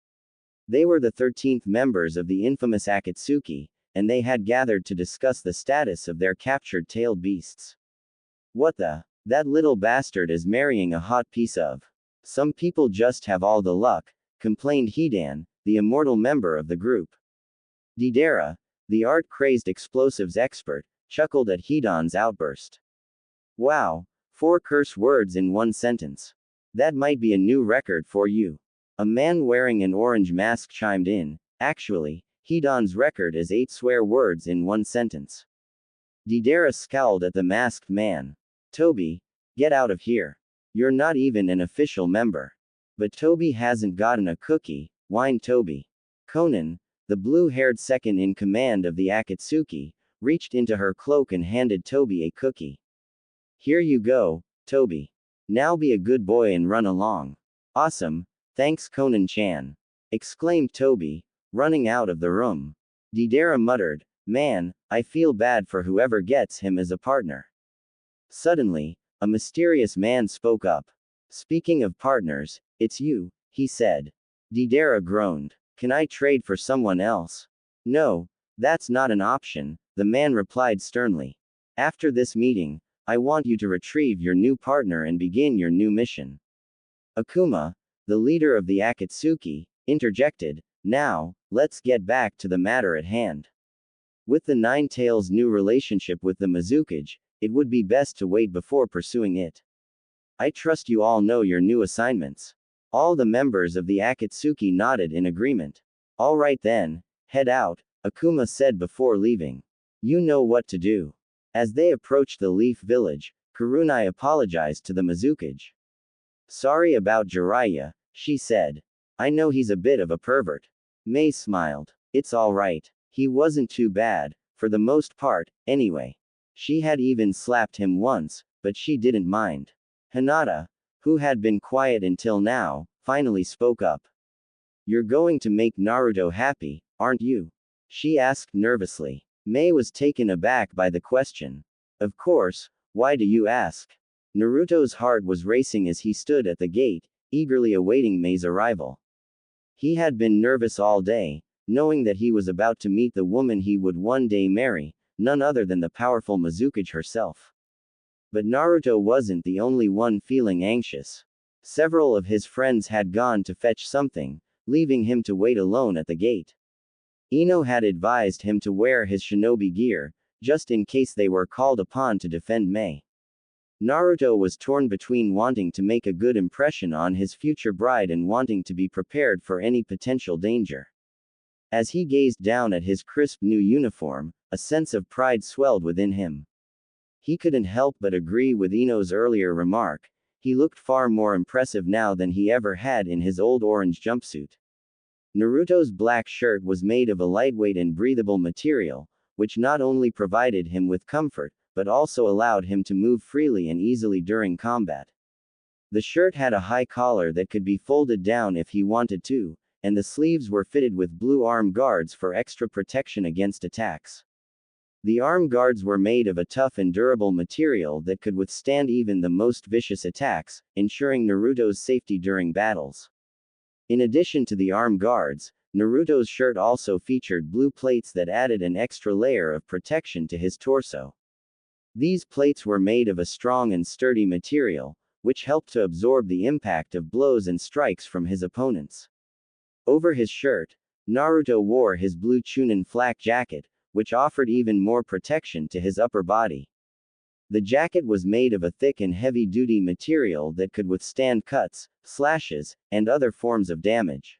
They were the 13th members of the infamous Akatsuki, and they had gathered to discuss the status of their captured tailed beasts. What the? That little bastard is marrying a hot piece of. Some people just have all the luck, complained Hidan, the immortal member of the group. Deidara, the art-crazed explosives expert, chuckled at Hidan's outburst. Wow, 4 curse words in one sentence. That might be a new record for you. A man wearing an orange mask chimed in. Actually, Hidan's record is 8 swear words in one sentence. Deidara scowled at the masked man. Toby, get out of here. You're not even an official member. But Toby hasn't gotten a cookie, whined Toby. Conan, the blue-haired second in command of the Akatsuki, reached into her cloak and handed Toby a cookie. Here you go, Toby. Now be a good boy and run along. Awesome, thanks Conan-chan, exclaimed Toby, running out of the room. Deidara muttered, man, I feel bad for whoever gets him as a partner. Suddenly, a mysterious man spoke up. Speaking of partners, it's you, he said. Deidara groaned. Can I trade for someone else? No, that's not an option, the man replied sternly. After this meeting, I want you to retrieve your new partner and begin your new mission. Akuma, the leader of the Akatsuki, interjected, now, let's get back to the matter at hand. With the Nine Tails' new relationship with the Mizukage, it would be best to wait before pursuing it. I trust you all know your new assignments. All the members of the Akatsuki nodded in agreement. All right then, head out, Akuma said before leaving. You know what to do. As they approached the Leaf Village, Kurunai apologized to the Mizukage. Sorry about Jiraiya, she said. I know he's a bit of a pervert. Mei smiled. It's alright. He wasn't too bad, for the most part, anyway. She had even slapped him once, but she didn't mind. Hinata, who had been quiet until now, finally spoke up. You're going to make Naruto happy, aren't you? She asked nervously. Mei was taken aback by the question. Of course, why do you ask? Naruto's heart was racing as he stood at the gate, eagerly awaiting Mei's arrival. He had been nervous all day, knowing that he was about to meet the woman he would one day marry, none other than the powerful Mizukage herself. But Naruto wasn't the only one feeling anxious. Several of his friends had gone to fetch something, leaving him to wait alone at the gate. Ino had advised him to wear his shinobi gear, just in case they were called upon to defend Mei. Naruto was torn between wanting to make a good impression on his future bride and wanting to be prepared for any potential danger. As he gazed down at his crisp new uniform, a sense of pride swelled within him. He couldn't help but agree with Ino's earlier remark. He looked far more impressive now than he ever had in his old orange jumpsuit. Naruto's black shirt was made of a lightweight and breathable material, which not only provided him with comfort, but also allowed him to move freely and easily during combat. The shirt had a high collar that could be folded down if he wanted to, and the sleeves were fitted with blue arm guards for extra protection against attacks. The arm guards were made of a tough and durable material that could withstand even the most vicious attacks, ensuring Naruto's safety during battles. In addition to the arm guards, Naruto's shirt also featured blue plates that added an extra layer of protection to his torso. These plates were made of a strong and sturdy material, which helped to absorb the impact of blows and strikes from his opponents. Over his shirt, Naruto wore his blue Chunin flak jacket, which offered even more protection to his upper body. The jacket was made of a thick and heavy-duty material that could withstand cuts, slashes, and other forms of damage.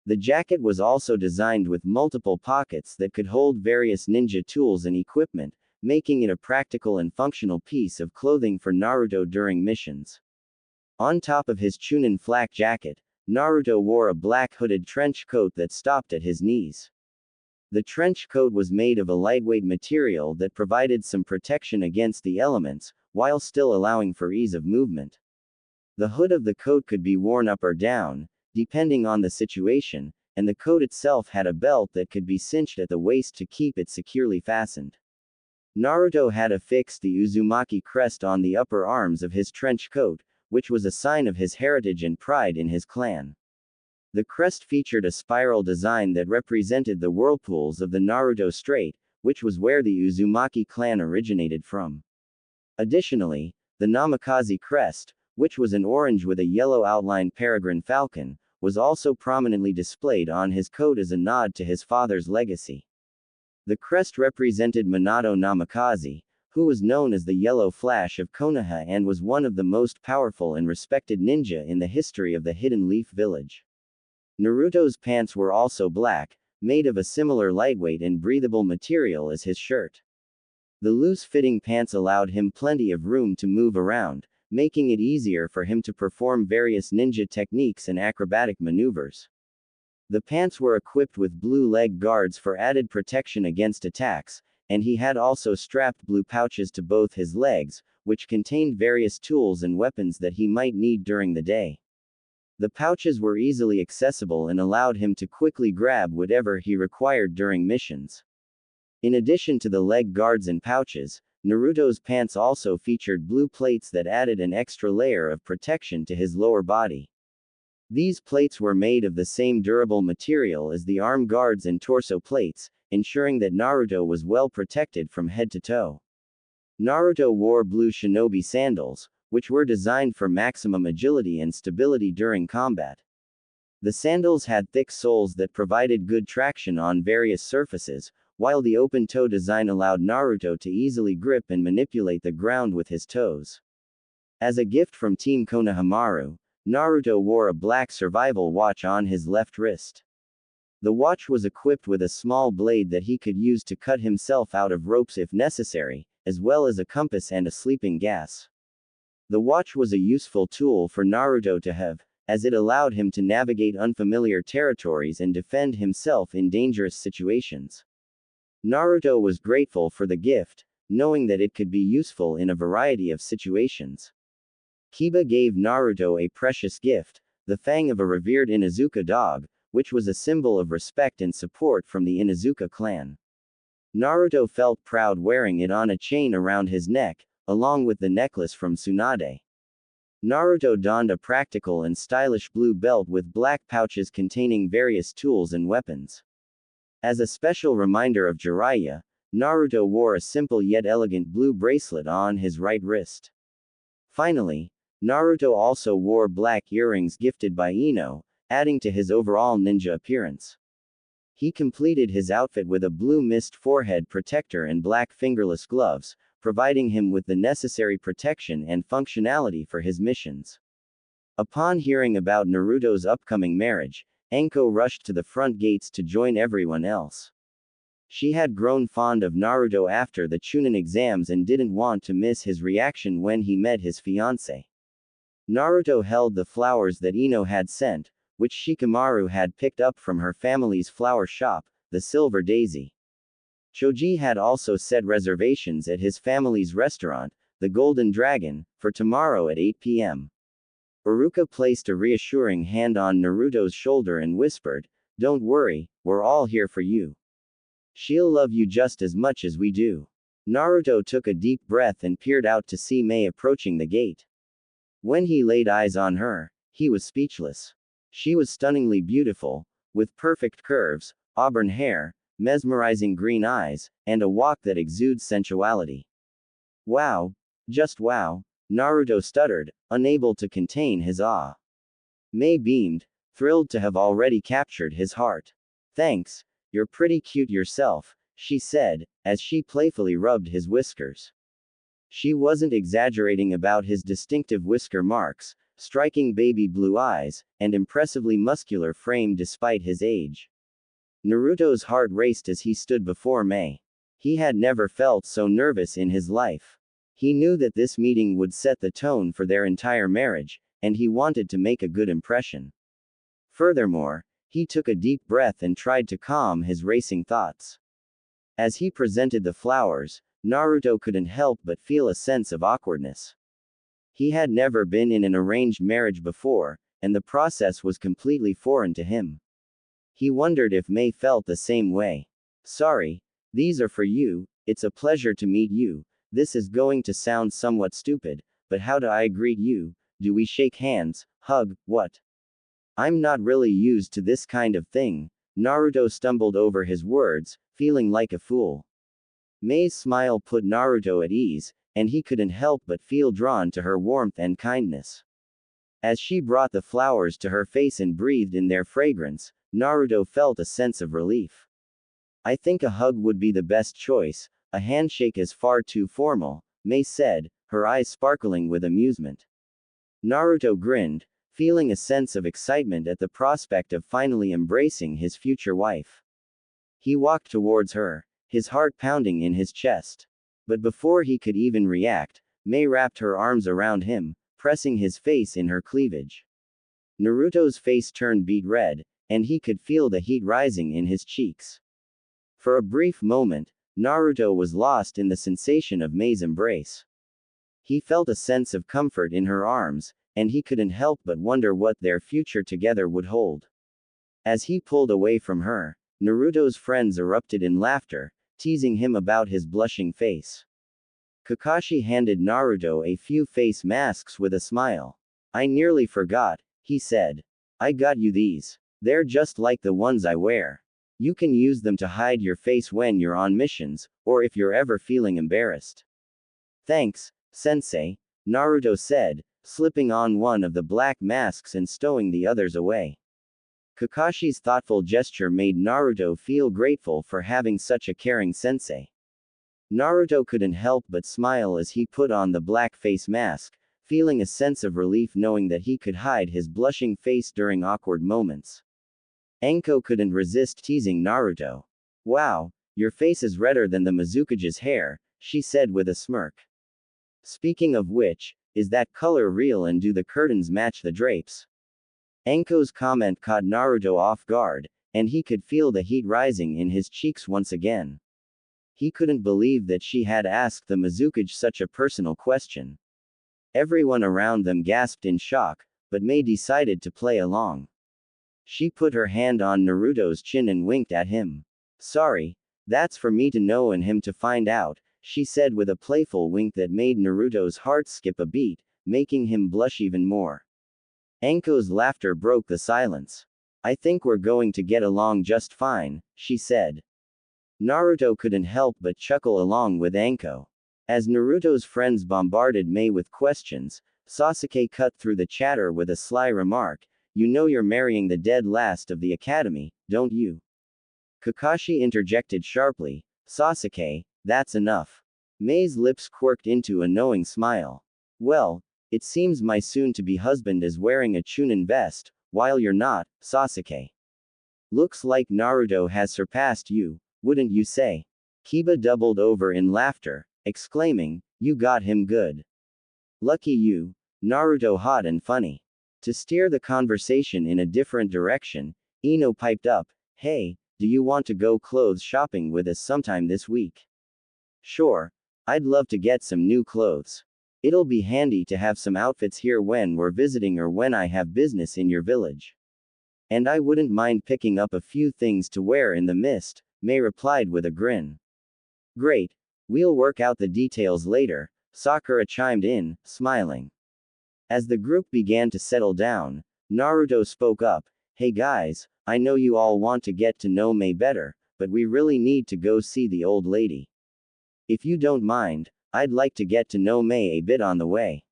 The jacket was also designed with multiple pockets that could hold various ninja tools and equipment, making it a practical and functional piece of clothing for Naruto during missions. On top of his Chunin flak jacket, Naruto wore a black hooded trench coat that stopped at his knees. The trench coat was made of a lightweight material that provided some protection against the elements, while still allowing for ease of movement. The hood of the coat could be worn up or down, depending on the situation, and the coat itself had a belt that could be cinched at the waist to keep it securely fastened. Naruto had affixed the Uzumaki crest on the upper arms of his trench coat, which was a sign of his heritage and pride in his clan. The crest featured a spiral design that represented the whirlpools of the Naruto Strait, which was where the Uzumaki clan originated from. Additionally, the Namikaze crest, which was an orange with a yellow outlined peregrine falcon, was also prominently displayed on his coat as a nod to his father's legacy. The crest represented Minato Namikaze, who was known as the Yellow Flash of Konoha and was one of the most powerful and respected ninja in the history of the Hidden Leaf Village. Naruto's pants were also black, made of a similar lightweight and breathable material as his shirt. The loose-fitting pants allowed him plenty of room to move around, making it easier for him to perform various ninja techniques and acrobatic maneuvers. The pants were equipped with blue leg guards for added protection against attacks, and he had also strapped blue pouches to both his legs, which contained various tools and weapons that he might need during the day. The pouches were easily accessible and allowed him to quickly grab whatever he required during missions. In addition to the leg guards and pouches, Naruto's pants also featured blue plates that added an extra layer of protection to his lower body. These plates were made of the same durable material as the arm guards and torso plates, ensuring that Naruto was well protected from head to toe. Naruto wore blue shinobi sandals, which were designed for maximum agility and stability during combat. The sandals had thick soles that provided good traction on various surfaces, while the open-toe design allowed Naruto to easily grip and manipulate the ground with his toes. As a gift from Team Konohamaru, Naruto wore a black survival watch on his left wrist. The watch was equipped with a small blade that he could use to cut himself out of ropes if necessary, as well as a compass and a sleeping gas. The watch was a useful tool for Naruto to have, as it allowed him to navigate unfamiliar territories and defend himself in dangerous situations. Naruto was grateful for the gift, knowing that it could be useful in a variety of situations. Kiba gave Naruto a precious gift, the fang of a revered Inuzuka dog, which was a symbol of respect and support from the Inuzuka clan. Naruto felt proud wearing it on a chain around his neck, along with the necklace from Tsunade. Naruto donned a practical and stylish blue belt with black pouches containing various tools and weapons. As a special reminder of Jiraiya, Naruto wore a simple yet elegant blue bracelet on his right wrist. Finally, Naruto also wore black earrings gifted by Ino, adding to his overall ninja appearance. He completed his outfit with a blue mist forehead protector and black fingerless gloves, providing him with the necessary protection and functionality for his missions. Upon hearing about Naruto's upcoming marriage, Enko rushed to the front gates to join everyone else. She had grown fond of Naruto after the Chunin exams and didn't want to miss his reaction when he met his fiancé. Naruto held the flowers that Ino had sent, which Shikamaru had picked up from her family's flower shop, the Silver Daisy. Choji had also set reservations at his family's restaurant, the Golden Dragon, for tomorrow at 8 p.m. Iruka placed a reassuring hand on Naruto's shoulder and whispered, "Don't worry, we're all here for you. She'll love you just as much as we do." Naruto took a deep breath and peered out to see Mei approaching the gate. When he laid eyes on her, he was speechless. She was stunningly beautiful, with perfect curves, auburn hair, mesmerizing green eyes, and a walk that exudes sensuality. "Wow. Just wow," Naruto stuttered, unable to contain his awe. Mei beamed, thrilled to have already captured his heart. "Thanks, you're pretty cute yourself," she said, as she playfully rubbed his whiskers. She wasn't exaggerating about his distinctive whisker marks, striking baby blue eyes, and impressively muscular frame despite his age. Naruto's heart raced as he stood before Mei. He had never felt so nervous in his life. He knew that this meeting would set the tone for their entire marriage, and he wanted to make a good impression. Furthermore, he took a deep breath and tried to calm his racing thoughts. As he presented the flowers, Naruto couldn't help but feel a sense of awkwardness. He had never been in an arranged marriage before, and the process was completely foreign to him. He wondered if Mei felt the same way. "Sorry, these are for you, it's a pleasure to meet you. This is going to sound somewhat stupid, but how do I greet you? Do we shake hands, hug, what? I'm not really used to this kind of thing." Naruto stumbled over his words, feeling like a fool. Mei's smile put Naruto at ease, and he couldn't help but feel drawn to her warmth and kindness. As she brought the flowers to her face and breathed in their fragrance, Naruto felt a sense of relief. "I think a hug would be the best choice, a handshake is far too formal," Mei said, her eyes sparkling with amusement. Naruto grinned, feeling a sense of excitement at the prospect of finally embracing his future wife. He walked towards her, his heart pounding in his chest. But before he could even react, Mei wrapped her arms around him, pressing his face in her cleavage. Naruto's face turned beet red, and he could feel the heat rising in his cheeks. For a brief moment, Naruto was lost in the sensation of Mei's embrace. He felt a sense of comfort in her arms, and he couldn't help but wonder what their future together would hold. As he pulled away from her, Naruto's friends erupted in laughter, teasing him about his blushing face. Kakashi handed Naruto a few face masks with a smile. "I nearly forgot," he said. "I got you these. They're just like the ones I wear. You can use them to hide your face when you're on missions, or if you're ever feeling embarrassed." "Thanks, sensei," Naruto said, slipping on one of the black masks and stowing the others away. Kakashi's thoughtful gesture made Naruto feel grateful for having such a caring sensei. Naruto couldn't help but smile as he put on the black face mask, feeling a sense of relief knowing that he could hide his blushing face during awkward moments. Enko couldn't resist teasing Naruto. "Wow, your face is redder than the Mizukage's hair," she said with a smirk. "Speaking of which, is that color real and do the curtains match the drapes?" Anko's comment caught Naruto off guard, and he could feel the heat rising in his cheeks once again. He couldn't believe that she had asked the Mizukage such a personal question. Everyone around them gasped in shock, but Mei decided to play along. She put her hand on Naruto's chin and winked at him. Sorry, that's for me to know and him to find out, she said with a playful wink that made Naruto's heart skip a beat, making him blush even more. Anko's laughter broke the silence. I think we're going to get along just fine, she said. Naruto couldn't help but chuckle along with Anko. As Naruto's friends bombarded Mei with questions, Sasuke cut through the chatter with a sly remark, you know you're marrying the dead last of the academy, don't you? Kakashi interjected sharply, Sasuke, that's enough. Mei's lips quirked into a knowing smile. Well, it seems my soon-to-be husband is wearing a Chunin vest, while you're not, Sasuke. Looks like Naruto has surpassed you, wouldn't you say? Kiba doubled over in laughter, exclaiming, you got him good. Lucky you, Naruto hot and funny. To steer the conversation in a different direction, Ino piped up, hey, do you want to go clothes shopping with us sometime this week? Sure, I'd love to get some new clothes. It'll be handy to have some outfits here when we're visiting or when I have business in your village. And I wouldn't mind picking up a few things to wear in the mist, Mei replied with a grin. Great, we'll work out the details later, Sakura chimed in, smiling. As the group began to settle down, Naruto spoke up, hey guys, I know you all want to get to know Mei better, but we really need to go see the old lady. If you don't mind, I'd like to get to know Mei a bit on the way.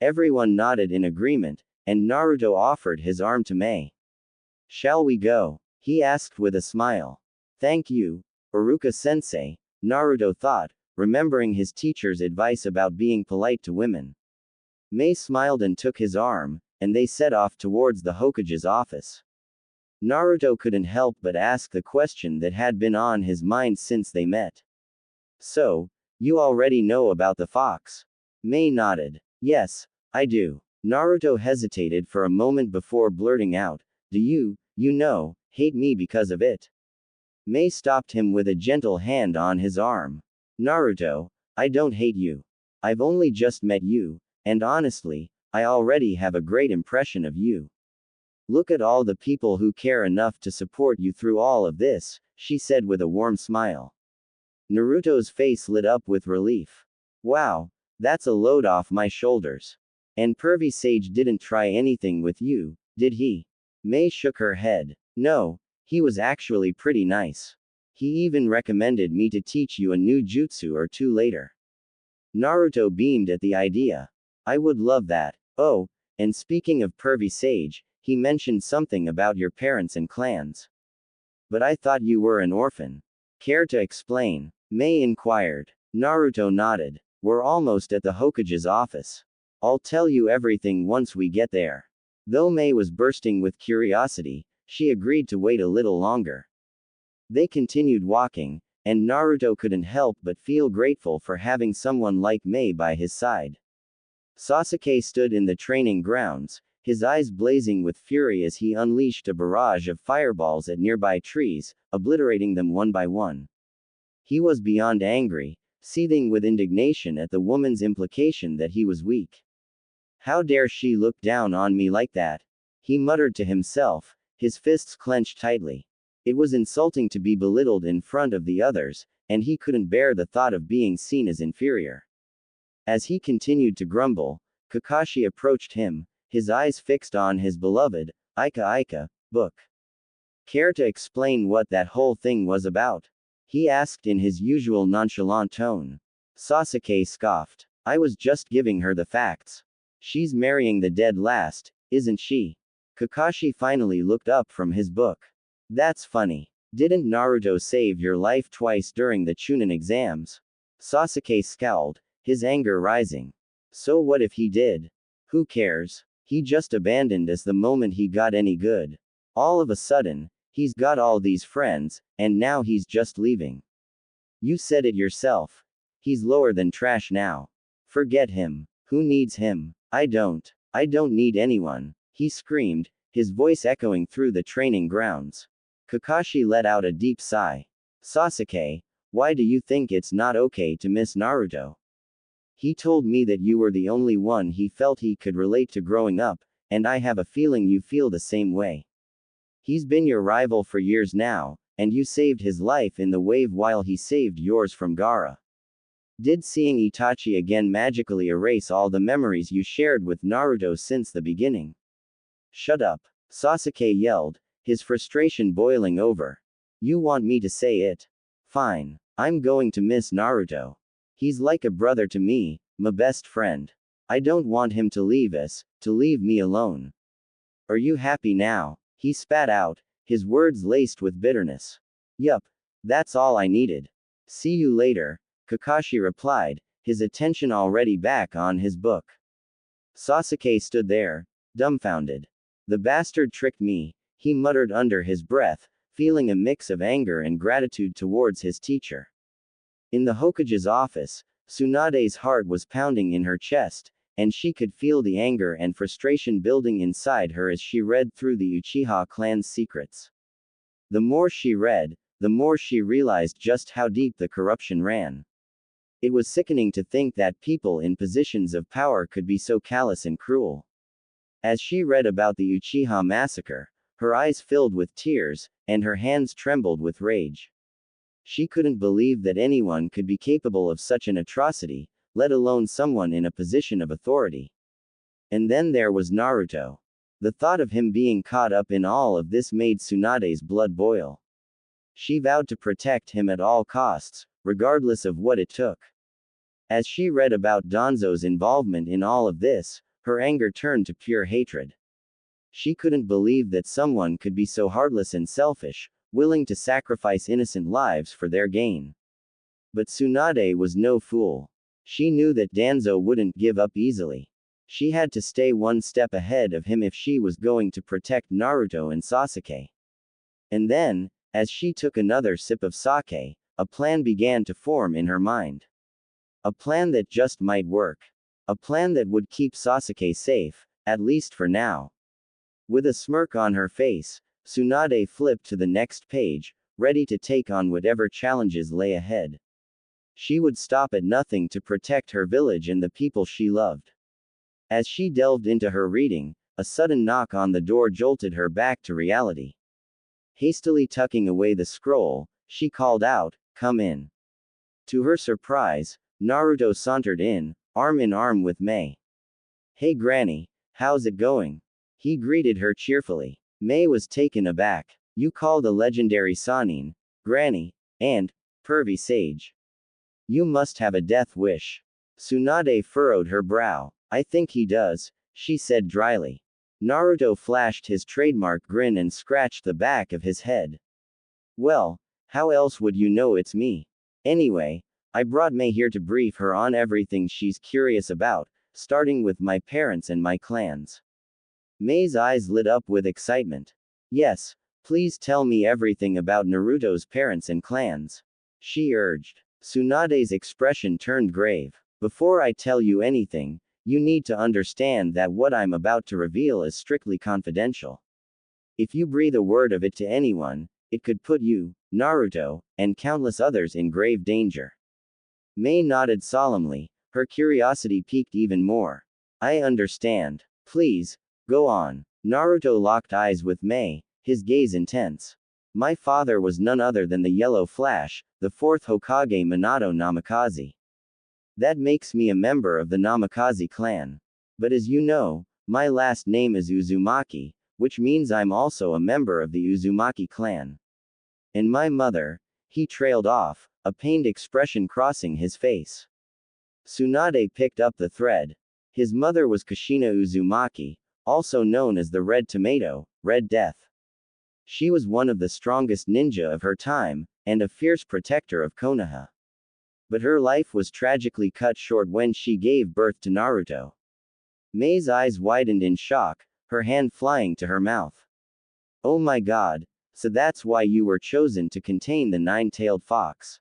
Everyone nodded in agreement, and Naruto offered his arm to Mei. Shall we go? He asked with a smile. Thank you, Iruka-sensei, Naruto thought, remembering his teacher's advice about being polite to women. Mei smiled and took his arm, and they set off towards the Hokage's office. Naruto couldn't help but ask the question that had been on his mind since they met. So, you already know about the fox? Mei nodded. Yes, I do. Naruto hesitated for a moment before blurting out, do you know, hate me because of it? Mei stopped him with a gentle hand on his arm. Naruto, I don't hate you. I've only just met you, and honestly, I already have a great impression of you. Look at all the people who care enough to support you through all of this, she said with a warm smile. Naruto's face lit up with relief. Wow, that's a load off my shoulders. And Pervy Sage didn't try anything with you, did he? Mei shook her head. No, he was actually pretty nice. He even recommended me to teach you a new jutsu or two later. Naruto beamed at the idea. I would love that. Oh, and speaking of Pervy Sage, he mentioned something about your parents and clans. But I thought you were an orphan. Care to explain? Mei inquired. Naruto nodded. We're almost at the Hokage's office. I'll tell you everything once we get there. Though Mei was bursting with curiosity, she agreed to wait a little longer. They continued walking, and Naruto couldn't help but feel grateful for having someone like Mei by his side. Sasuke stood in the training grounds, his eyes blazing with fury as he unleashed a barrage of fireballs at nearby trees, obliterating them one by one. He was beyond angry, seething with indignation at the woman's implication that he was weak. How dare she look down on me like that? He muttered to himself, his fists clenched tightly. It was insulting to be belittled in front of the others, and he couldn't bear the thought of being seen as inferior. As he continued to grumble, Kakashi approached him, his eyes fixed on his beloved, Ika book. Care to explain what that whole thing was about? He asked in his usual nonchalant tone. Sasuke scoffed. I was just giving her the facts. She's marrying the dead last, isn't she? Kakashi finally looked up from his book. That's funny. Didn't Naruto save your life twice during the Chunin exams? Sasuke scowled, his anger rising. So what if he did? Who cares? He just abandoned us the moment he got any good. All of a sudden, he's got all these friends, and now he's just leaving. You said it yourself. He's lower than trash now. Forget him. Who needs him? I don't need anyone, he screamed, his voice echoing through the training grounds. Kakashi let out a deep sigh. Sasuke, why do you think it's not okay to miss Naruto? He told me that you were the only one he felt he could relate to growing up, and I have a feeling you feel the same way. He's been your rival for years now, and you saved his life in the wave while he saved yours from Gaara. Did seeing Itachi again magically erase all the memories you shared with Naruto since the beginning? Shut up, Sasuke yelled, his frustration boiling over. You want me to say it? Fine. I'm going to miss Naruto. He's like a brother to me, my best friend. I don't want him to leave us, to leave me alone. Are you happy now? He spat out, his words laced with bitterness. Yup. That's all I needed. See you later, Kakashi replied, his attention already back on his book. Sasuke stood there, dumbfounded. The bastard tricked me, he muttered under his breath, feeling a mix of anger and gratitude towards his teacher. In the Hokage's office, Tsunade's heart was pounding in her chest, and she could feel the anger and frustration building inside her as she read through the Uchiha clan's secrets. The more she read, the more she realized just how deep the corruption ran. It was sickening to think that people in positions of power could be so callous and cruel. As she read about the Uchiha massacre, her eyes filled with tears, and her hands trembled with rage. She couldn't believe that anyone could be capable of such an atrocity, let alone someone in a position of authority. And then there was Naruto. The thought of him being caught up in all of this made Tsunade's blood boil. She vowed to protect him at all costs, regardless of what it took. As she read about Danzo's involvement in all of this, her anger turned to pure hatred. She couldn't believe that someone could be so heartless and selfish, willing to sacrifice innocent lives for their gain. But Tsunade was no fool. She knew that Danzo wouldn't give up easily. She had to stay one step ahead of him if she was going to protect Naruto and Sasuke. And then, as she took another sip of sake, a plan began to form in her mind. A plan that just might work. A plan that would keep Sasuke safe, at least for now. With a smirk on her face, Tsunade flipped to the next page, ready to take on whatever challenges lay ahead. She would stop at nothing to protect her village and the people she loved. As she delved into her reading, a sudden knock on the door jolted her back to reality. Hastily tucking away the scroll, she called out, "Come in." To her surprise, Naruto sauntered in arm with Mei. "Hey Granny, how's it going?" He greeted her cheerfully. Mei was taken aback. "You call the legendary Sannin, Granny, and pervy sage. You must have a death wish." Tsunade furrowed her brow. "I think he does," she said dryly. Naruto flashed his trademark grin and scratched the back of his head. "Well, how else would you know it's me? Anyway, I brought Mei here to brief her on everything she's curious about, starting with my parents and my clans." Mei's eyes lit up with excitement. "Yes, please tell me everything about Naruto's parents and clans," she urged. Tsunade's expression turned grave. "Before I tell you anything, you need to understand that what I'm about to reveal is strictly confidential. If you breathe a word of it to anyone, it could put you, Naruto, and countless others in grave danger." Mei nodded solemnly, her curiosity piqued even more. "I understand. Please, go on." Naruto locked eyes with Mei, his gaze intense. "My father was none other than the Yellow Flash, the fourth Hokage Minato Namikaze. That makes me a member of the Namikaze clan. But as you know, my last name is Uzumaki, which means I'm also a member of the Uzumaki clan. And my mother," he trailed off, a pained expression crossing his face. Tsunade picked up the thread. His mother was Kushina Uzumaki, also known as the Red Tomato, Red Death. She was one of the strongest ninja of her time, and a fierce protector of Konoha. But her life was tragically cut short when she gave birth to Naruto. Mei's eyes widened in shock, her hand flying to her mouth. "Oh my god, so that's why you were chosen to contain the nine-tailed fox."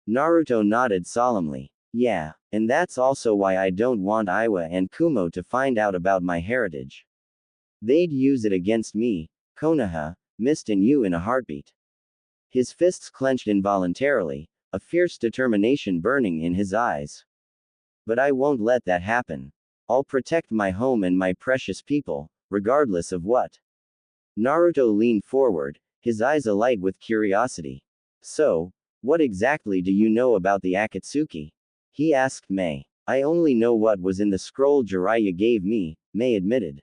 Naruto nodded solemnly. "Yeah, and that's also why I don't want Iwa and Kumo to find out about my heritage." They'd use it against me, Konoha, Mist and you in a heartbeat. His fists clenched involuntarily, a fierce determination burning in his eyes. But I won't let that happen. I'll protect my home and my precious people, regardless of what. Naruto leaned forward, his eyes alight with curiosity. So, what exactly do you know about the Akatsuki? He asked Mei. I only know what was in the scroll Jiraiya gave me, Mei admitted.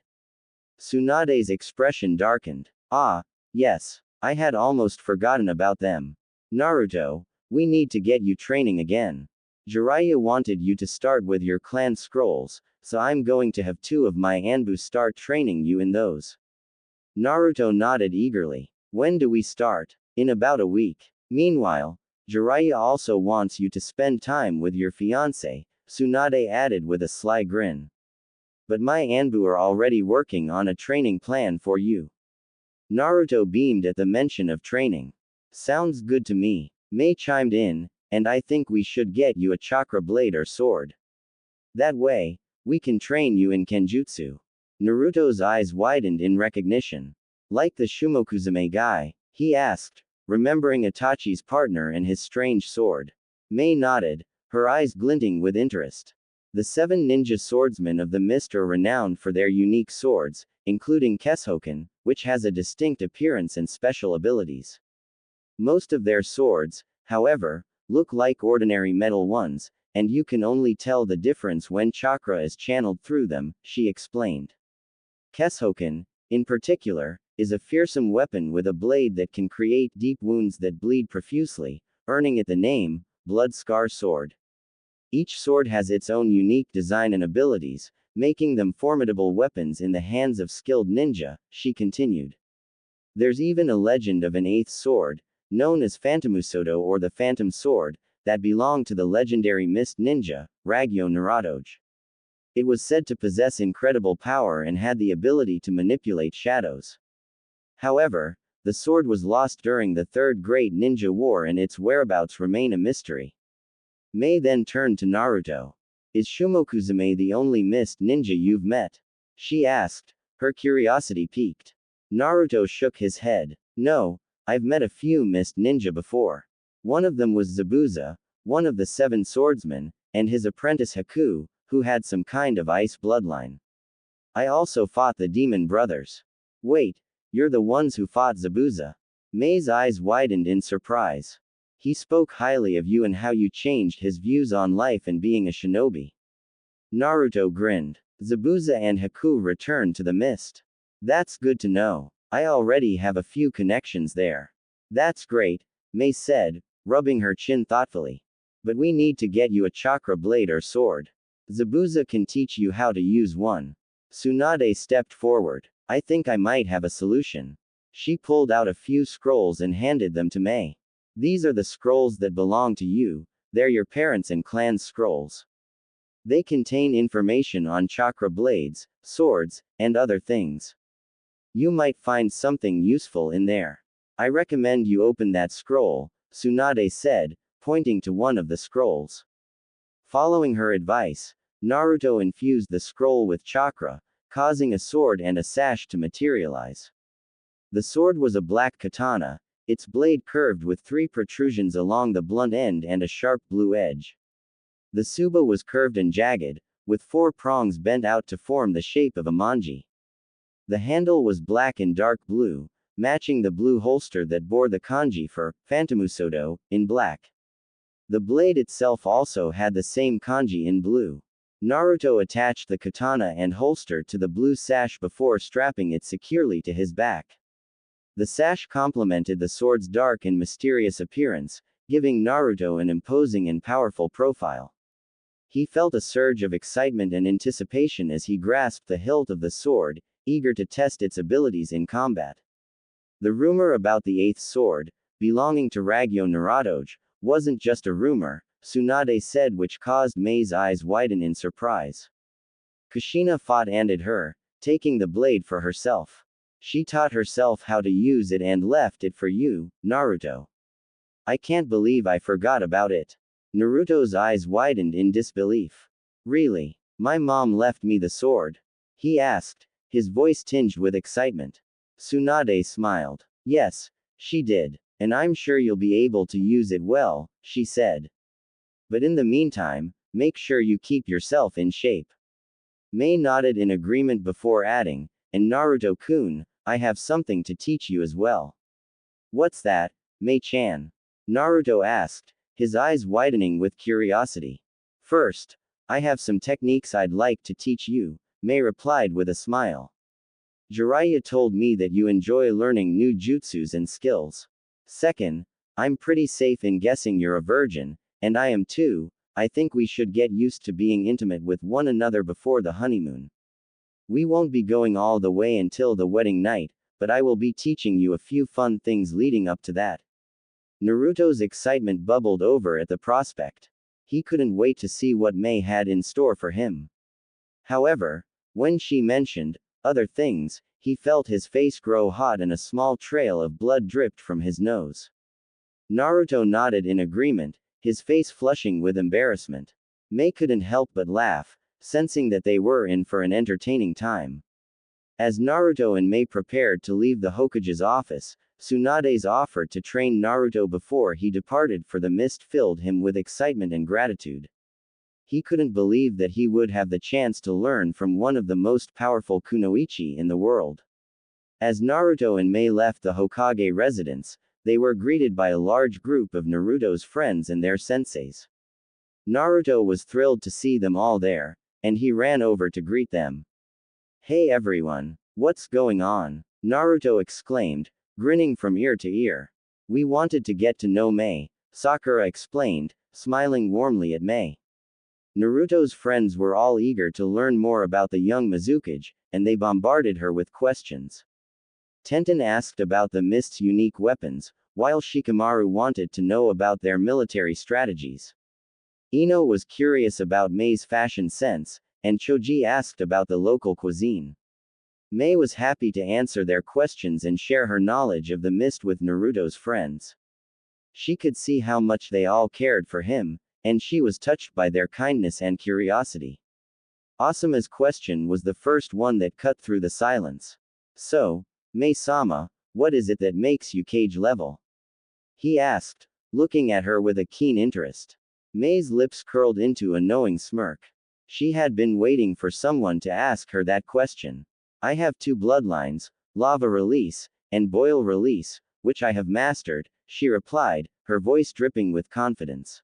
Tsunade's expression darkened. Ah, yes. I had almost forgotten about them. Naruto, we need to get you training again. Jiraiya wanted you to start with your clan scrolls, so I'm going to have 2 of my Anbu start training you in those. Naruto nodded eagerly. When do we start? In about a week. Meanwhile, Jiraiya also wants you to spend time with your fiancé, Tsunade added with a sly grin. But my Anbu are already working on a training plan for you. Naruto beamed at the mention of training. Sounds good to me. Mei chimed in, and I think we should get you a chakra blade or sword. That way, we can train you in kenjutsu. Naruto's eyes widened in recognition. Like the Shumokuzume guy, he asked, remembering Itachi's partner and his strange sword. Mei nodded, her eyes glinting with interest. The 7 ninja swordsmen of the mist are renowned for their unique swords, including Keshoken, which has a distinct appearance and special abilities. Most of their swords, however, look like ordinary metal ones, and you can only tell the difference when chakra is channeled through them, she explained. Keshoken, in particular, is a fearsome weapon with a blade that can create deep wounds that bleed profusely, earning it the name, Blood Scar Sword. Each sword has its own unique design and abilities, making them formidable weapons in the hands of skilled ninja, she continued. There's even a legend of an 8th sword, known as Phantomusodo or the Phantom Sword, that belonged to the legendary mist ninja, Ragyo Narutoge. It was said to possess incredible power and had the ability to manipulate shadows. However, the sword was lost during the Third Great Ninja War and its whereabouts remain a mystery. Mei then turned to Naruto. Is Shumokuzume the only mist ninja you've met? She asked, her curiosity piqued. Naruto shook his head. No, I've met a few mist ninja before. One of them was Zabuza, one of the 7 swordsmen, and his apprentice Haku, who had some kind of ice bloodline. I also fought the demon brothers. Wait, you're the ones who fought Zabuza? Mei's eyes widened in surprise. He spoke highly of you and how you changed his views on life and being a shinobi. Naruto grinned. Zabuza and Haku returned to the mist. That's good to know. I already have a few connections there. That's great, Mei said, rubbing her chin thoughtfully. But we need to get you a chakra blade or sword. Zabuza can teach you how to use one. Tsunade stepped forward. I think I might have a solution. She pulled out a few scrolls and handed them to Mei. These are the scrolls that belong to you, they're your parents' and clan's scrolls. They contain information on chakra blades, swords, and other things. You might find something useful in there. I recommend you open that scroll, Tsunade said, pointing to one of the scrolls. Following her advice, Naruto infused the scroll with chakra, causing a sword and a sash to materialize. The sword was a black katana, its blade curved with 3 protrusions along the blunt end and a sharp blue edge. The tsuba was curved and jagged, with 4 prongs bent out to form the shape of a manji. The handle was black and dark blue, matching the blue holster that bore the kanji for Phantomusodo in black. The blade itself also had the same kanji in blue. Naruto attached the katana and holster to the blue sash before strapping it securely to his back. The sash complemented the sword's dark and mysterious appearance, giving Naruto an imposing and powerful profile. He felt a surge of excitement and anticipation as he grasped the hilt of the sword, eager to test its abilities in combat. The rumor about the 8th sword, belonging to Ragyo Narutoge, wasn't just a rumor, Tsunade said, which caused Mei's eyes widen in surprise. Kushina fought and her, taking the blade for herself. She taught herself how to use it and left it for you, Naruto. I can't believe I forgot about it. Naruto's eyes widened in disbelief. Really? My mom left me the sword? He asked, his voice tinged with excitement. Tsunade smiled. Yes, she did. And I'm sure you'll be able to use it well, she said. But in the meantime, make sure you keep yourself in shape. Mei nodded in agreement before adding, and Naruto-kun, I have something to teach you as well. What's that, Mei-chan? Naruto asked, his eyes widening with curiosity. First, I have some techniques I'd like to teach you, Mei replied with a smile. Jiraiya told me that you enjoy learning new jutsus and skills. Second, I'm pretty safe in guessing you're a virgin, and I am too. I think we should get used to being intimate with one another before the honeymoon. We won't be going all the way until the wedding night, but I will be teaching you a few fun things leading up to that. Naruto's excitement bubbled over at the prospect. He couldn't wait to see what Mei had in store for him. However, when she mentioned other things, he felt his face grow hot and a small trail of blood dripped from his nose. Naruto nodded in agreement, his face flushing with embarrassment. Mei couldn't help but laugh, sensing that they were in for an entertaining time. As Naruto and Mei prepared to leave the Hokage's office, Tsunade's offer to train Naruto before he departed for the mist filled him with excitement and gratitude. He couldn't believe that he would have the chance to learn from one of the most powerful kunoichi in the world. As Naruto and Mei left the Hokage residence, they were greeted by a large group of Naruto's friends and their senseis. Naruto was thrilled to see them all there, and he ran over to greet them. Hey everyone, what's going on? Naruto exclaimed, grinning from ear to ear. We wanted to get to know Mei, Sakura explained, smiling warmly at Mei. Naruto's friends were all eager to learn more about the young Mizukage, and they bombarded her with questions. Tenten asked about the Mist's unique weapons, while Shikamaru wanted to know about their military strategies. Ino was curious about Mei's fashion sense, and Choji asked about the local cuisine. Mei was happy to answer their questions and share her knowledge of the Mist with Naruto's friends. She could see how much they all cared for him, and she was touched by their kindness and curiosity. Asuma's question was the first one that cut through the silence. So, Mei-sama, what is it that makes you Kage level? He asked, looking at her with a keen interest. Mei's lips curled into a knowing smirk. She had been waiting for someone to ask her that question. I have two bloodlines, lava release, and boil release, which I have mastered, she replied, her voice dripping with confidence.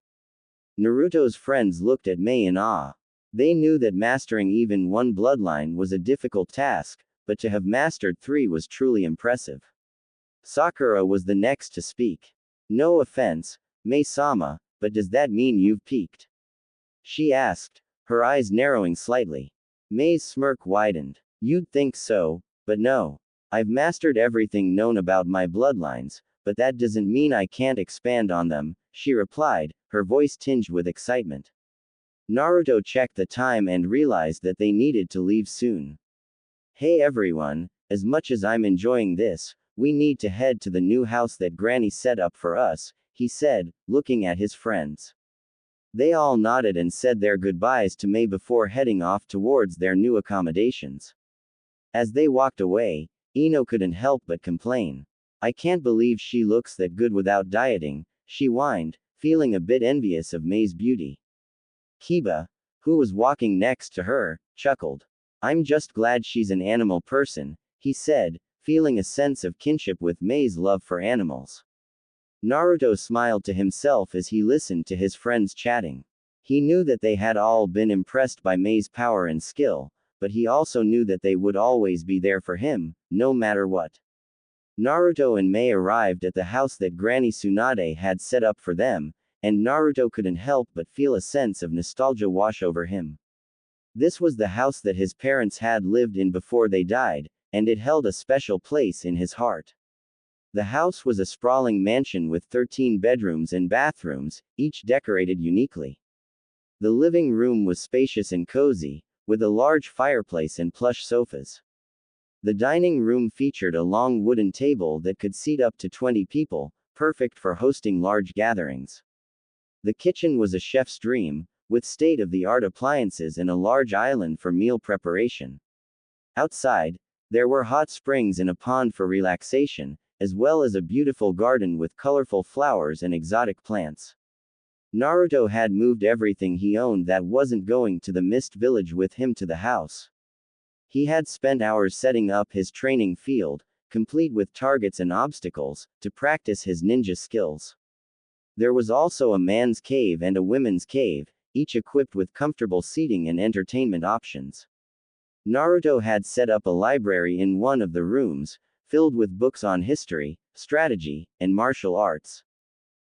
Naruto's friends looked at Mei in awe. They knew that mastering even one bloodline was a difficult task, but to have mastered three was truly impressive. Sakura was the next to speak. No offense, Mei-sama, but does that mean you've peaked? She asked, her eyes narrowing slightly. Mei's smirk widened. You'd think so, but no. I've mastered everything known about my bloodlines, but that doesn't mean I can't expand on them, she replied, her voice tinged with excitement. Naruto checked the time and realized that they needed to leave soon. Hey everyone, as much as I'm enjoying this, we need to head to the new house that Granny set up for us, he said, looking at his friends. They all nodded and said their goodbyes to Mei before heading off towards their new accommodations. As they walked away, Ino couldn't help but complain. I can't believe she looks that good without dieting, she whined, feeling a bit envious of Mei's beauty. Kiba, who was walking next to her, chuckled. I'm just glad she's an animal person, he said, feeling a sense of kinship with Mei's love for animals. Naruto smiled to himself as he listened to his friends chatting. He knew that they had all been impressed by Mei's power and skill, but he also knew that they would always be there for him, no matter what. Naruto and Mei arrived at the house that Granny Tsunade had set up for them, and Naruto couldn't help but feel a sense of nostalgia wash over him. This was the house that his parents had lived in before they died, and it held a special place in his heart. The house was a sprawling mansion with 13 bedrooms and bathrooms, each decorated uniquely. The living room was spacious and cozy, with a large fireplace and plush sofas. The dining room featured a long wooden table that could seat up to 20 people, perfect for hosting large gatherings. The kitchen was a chef's dream, with state-of-the-art appliances and a large island for meal preparation. Outside, there were hot springs and a pond for relaxation, as well as a beautiful garden with colorful flowers and exotic plants. Naruto had moved everything he owned that wasn't going to the Mist Village with him to the house. He had spent hours setting up his training field, complete with targets and obstacles, to practice his ninja skills. There was also a man's cave and a women's cave, each equipped with comfortable seating and entertainment options. Naruto had set up a library in one of the rooms, filled with books on history, strategy, and martial arts.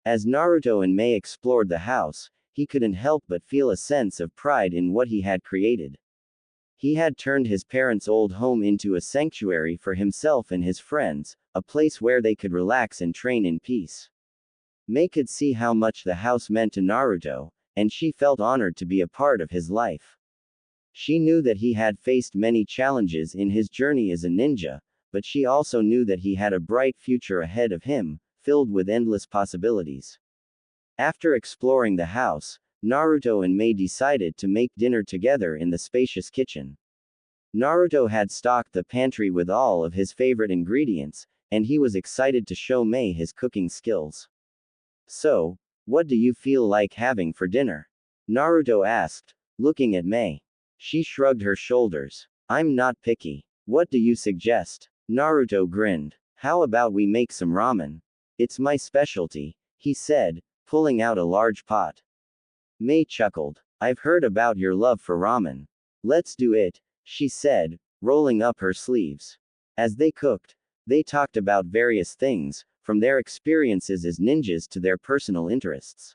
As Naruto and Mei explored the house, he couldn't help but feel a sense of pride in what he had created. He had turned his parents' old home into a sanctuary for himself and his friends, a place where they could relax and train in peace. Mei could see how much the house meant to Naruto, and she felt honored to be a part of his life. She knew that he had faced many challenges in his journey as a ninja, but she also knew that he had a bright future ahead of him, filled with endless possibilities. After exploring the house, Naruto and Mei decided to make dinner together in the spacious kitchen. Naruto had stocked the pantry with all of his favorite ingredients, and he was excited to show Mei his cooking skills. "So, what do you feel like having for dinner?" Naruto asked, looking at Mei. She shrugged her shoulders. "I'm not picky. What do you suggest?" Naruto grinned. "How about we make some ramen? It's my specialty," he said, pulling out a large pot. Mei chuckled. "I've heard about your love for ramen. Let's do it," she said, rolling up her sleeves. As they cooked, they talked about various things, from their experiences as ninjas to their personal interests.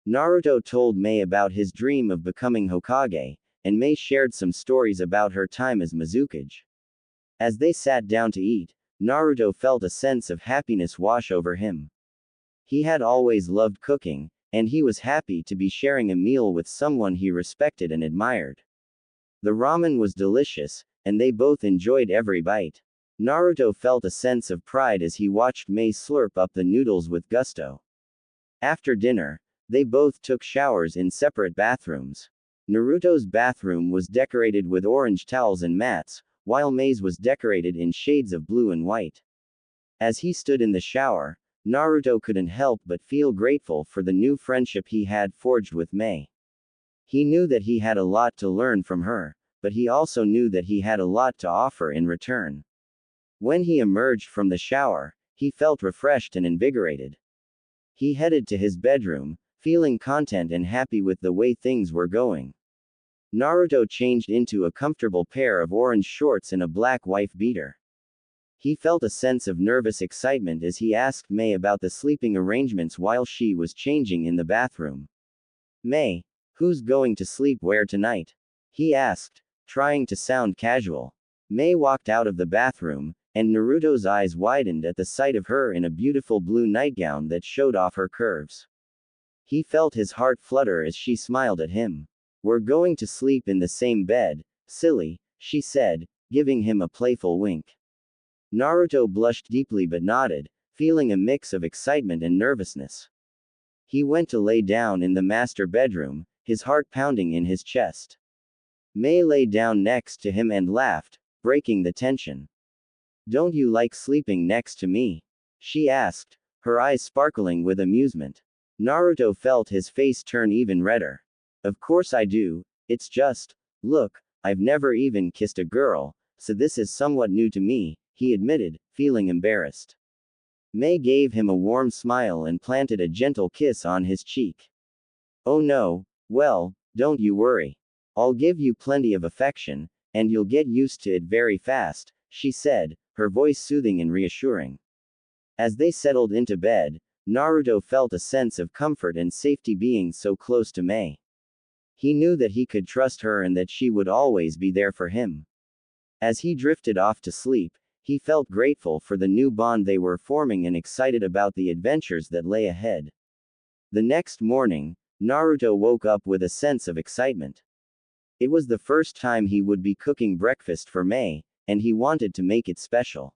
Naruto told Mei about his dream of becoming Hokage, and Mei shared some stories about her time as Mizukage. As they sat down to eat, Naruto felt a sense of happiness wash over him. He had always loved cooking, and he was happy to be sharing a meal with someone he respected and admired. The ramen was delicious, and they both enjoyed every bite. Naruto felt a sense of pride as he watched Mei slurp up the noodles with gusto. After dinner, they both took showers in separate bathrooms. Naruto's bathroom was decorated with orange towels and mats, while Mei's was decorated in shades of blue and white. As he stood in the shower, Naruto couldn't help but feel grateful for the new friendship he had forged with Mei. He knew that he had a lot to learn from her, but he also knew that he had a lot to offer in return. When he emerged from the shower, he felt refreshed and invigorated. He headed to his bedroom, feeling content and happy with the way things were going. Naruto changed into a comfortable pair of orange shorts and a black wife beater. He felt a sense of nervous excitement as he asked Mei about the sleeping arrangements while she was changing in the bathroom. "Mei, who's going to sleep where tonight?" he asked, trying to sound casual. Mei walked out of the bathroom, and Naruto's eyes widened at the sight of her in a beautiful blue nightgown that showed off her curves. He felt his heart flutter as she smiled at him. "We're going to sleep in the same bed, silly," she said, giving him a playful wink. Naruto blushed deeply but nodded, feeling a mix of excitement and nervousness. He went to lay down in the master bedroom, his heart pounding in his chest. Mei lay down next to him and laughed, breaking the tension. "Don't you like sleeping next to me?" she asked, her eyes sparkling with amusement. Naruto felt his face turn even redder. "Of course I do, it's just, look, I've never even kissed a girl, so this is somewhat new to me," he admitted, feeling embarrassed. Mei gave him a warm smile and planted a gentle kiss on his cheek. "Oh no, well, don't you worry. I'll give you plenty of affection, and you'll get used to it very fast," she said, her voice soothing and reassuring. As they settled into bed, Naruto felt a sense of comfort and safety being so close to Mei. He knew that he could trust her and that she would always be there for him. As he drifted off to sleep, he felt grateful for the new bond they were forming and excited about the adventures that lay ahead. The next morning, Naruto woke up with a sense of excitement. It was the first time he would be cooking breakfast for Mei, and he wanted to make it special.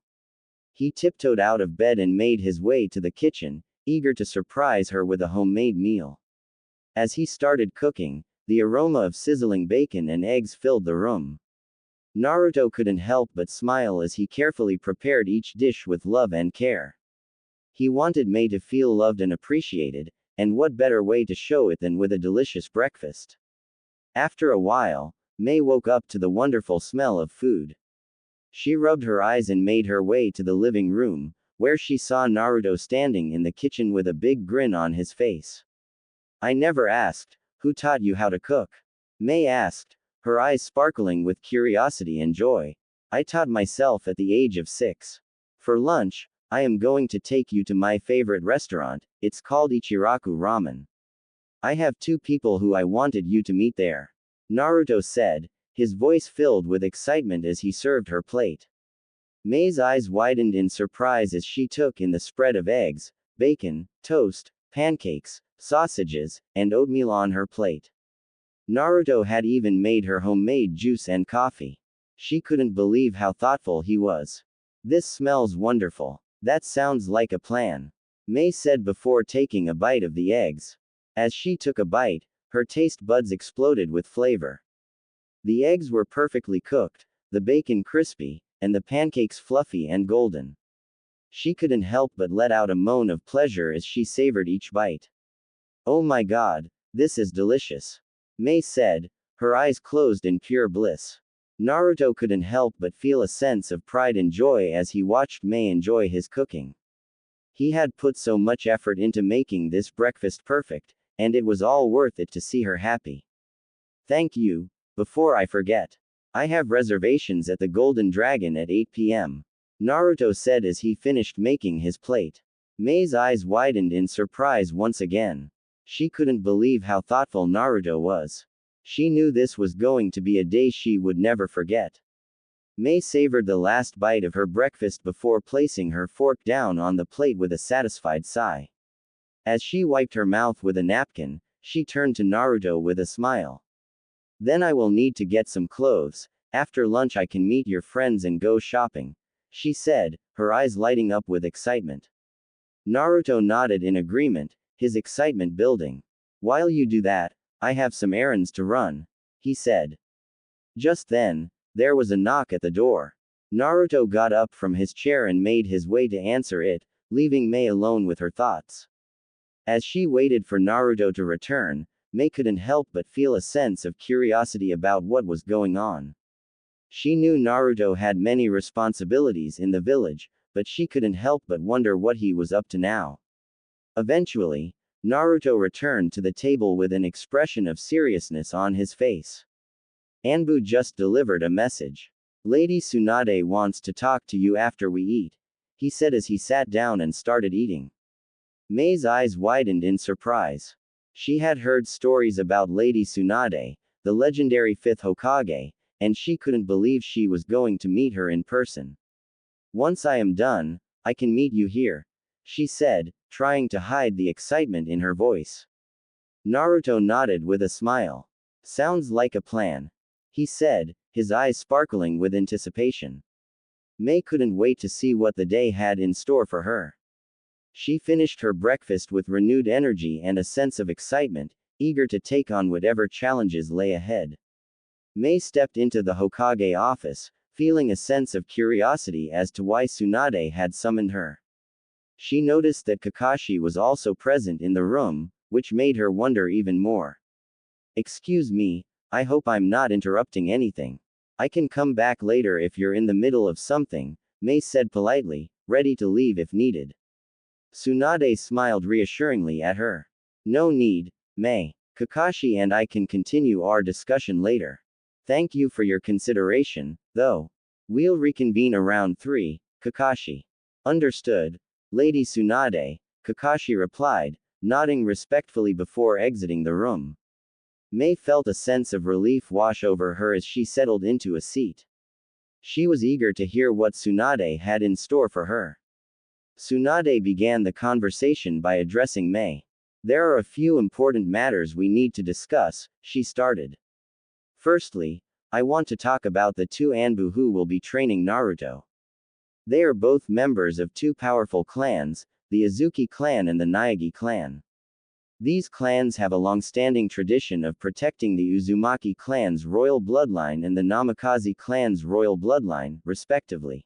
He tiptoed out of bed and made his way to the kitchen, eager to surprise her with a homemade meal. As he started cooking, the aroma of sizzling bacon and eggs filled the room. Naruto couldn't help but smile as he carefully prepared each dish with love and care. He wanted Mei to feel loved and appreciated, and what better way to show it than with a delicious breakfast? After a while, Mei woke up to the wonderful smell of food. She rubbed her eyes and made her way to the living room, where she saw Naruto standing in the kitchen with a big grin on his face. I never asked, who taught you how to cook? Mei asked, her eyes sparkling with curiosity and joy. I taught myself at the age of 6. For lunch, I am going to take you to my favorite restaurant, it's called Ichiraku Ramen. I have 2 people who I wanted you to meet there. Naruto said, his voice filled with excitement as he served her plate. Mei's eyes widened in surprise as she took in the spread of eggs, bacon, toast, pancakes, sausages, and oatmeal on her plate. Naruto had even made her homemade juice and coffee. She couldn't believe how thoughtful he was. This smells wonderful. That sounds like a plan. Mei said before taking a bite of the eggs. As she took a bite, her taste buds exploded with flavor. The eggs were perfectly cooked, the bacon crispy, and the pancakes fluffy and golden. She couldn't help but let out a moan of pleasure as she savored each bite. Oh my god, this is delicious. Mei said, her eyes closed in pure bliss. Naruto couldn't help but feel a sense of pride and joy as he watched Mei enjoy his cooking. He had put so much effort into making this breakfast perfect, and it was all worth it to see her happy. Thank you. Before I forget, I have reservations at the Golden Dragon at 8 p.m. Naruto said as he finished making his plate. Mei's eyes widened in surprise once again. She couldn't believe how thoughtful Naruto was. She knew this was going to be a day she would never forget. Mei savored the last bite of her breakfast before placing her fork down on the plate with a satisfied sigh. As she wiped her mouth with a napkin, she turned to Naruto with a smile. Then I will need to get some clothes. After lunch I can meet your friends and go shopping, she said, her eyes lighting up with excitement. Naruto nodded in agreement, his excitement building. While you do that, I have some errands to run, he said. Just then, there was a knock at the door. Naruto got up from his chair and made his way to answer it, leaving Mei alone with her thoughts. As she waited for Naruto to return, Mei couldn't help but feel a sense of curiosity about what was going on. She knew Naruto had many responsibilities in the village, but she couldn't help but wonder what he was up to now. Eventually, Naruto returned to the table with an expression of seriousness on his face. Anbu just delivered a message. Lady Tsunade wants to talk to you after we eat, he said as he sat down and started eating. Mei's eyes widened in surprise. She had heard stories about Lady Tsunade, the legendary 5th Hokage, and she couldn't believe she was going to meet her in person. Once I am done, I can meet you here, she said, trying to hide the excitement in her voice. Naruto nodded with a smile. Sounds like a plan, he said, his eyes sparkling with anticipation. Mei couldn't wait to see what the day had in store for her. She finished her breakfast with renewed energy and a sense of excitement, eager to take on whatever challenges lay ahead. Mei stepped into the Hokage office, feeling a sense of curiosity as to why Tsunade had summoned her. She noticed that Kakashi was also present in the room, which made her wonder even more. Excuse me, I hope I'm not interrupting anything. I can come back later if you're in the middle of something, Mei said politely, ready to leave if needed. Tsunade smiled reassuringly at her. No need, Mei. Kakashi and I can continue our discussion later. Thank you for your consideration, though. We'll reconvene around 3, Kakashi. Understood, Lady Tsunade, Kakashi replied, nodding respectfully before exiting the room. Mei felt a sense of relief wash over her as she settled into a seat. She was eager to hear what Tsunade had in store for her. Tsunade began the conversation by addressing Mei. There are a few important matters we need to discuss, she started. Firstly, I want to talk about the 2 Anbu who will be training Naruto. They are both members of 2 powerful clans, the Azuki clan and the Naegi clan. These clans have a long-standing tradition of protecting the Uzumaki clan's royal bloodline and the Namikaze clan's royal bloodline, respectively.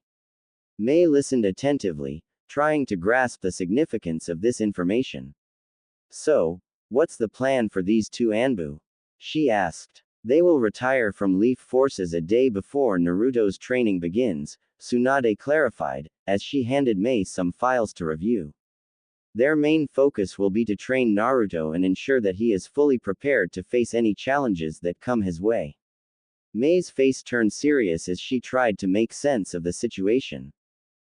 Mei listened attentively, trying to grasp the significance of this information. So, what's the plan for these two Anbu? She asked. They will retire from Leaf Forces a day before Naruto's training begins, Tsunade clarified, as she handed Mei some files to review. Their main focus will be to train Naruto and ensure that he is fully prepared to face any challenges that come his way. Mei's face turned serious as she tried to make sense of the situation.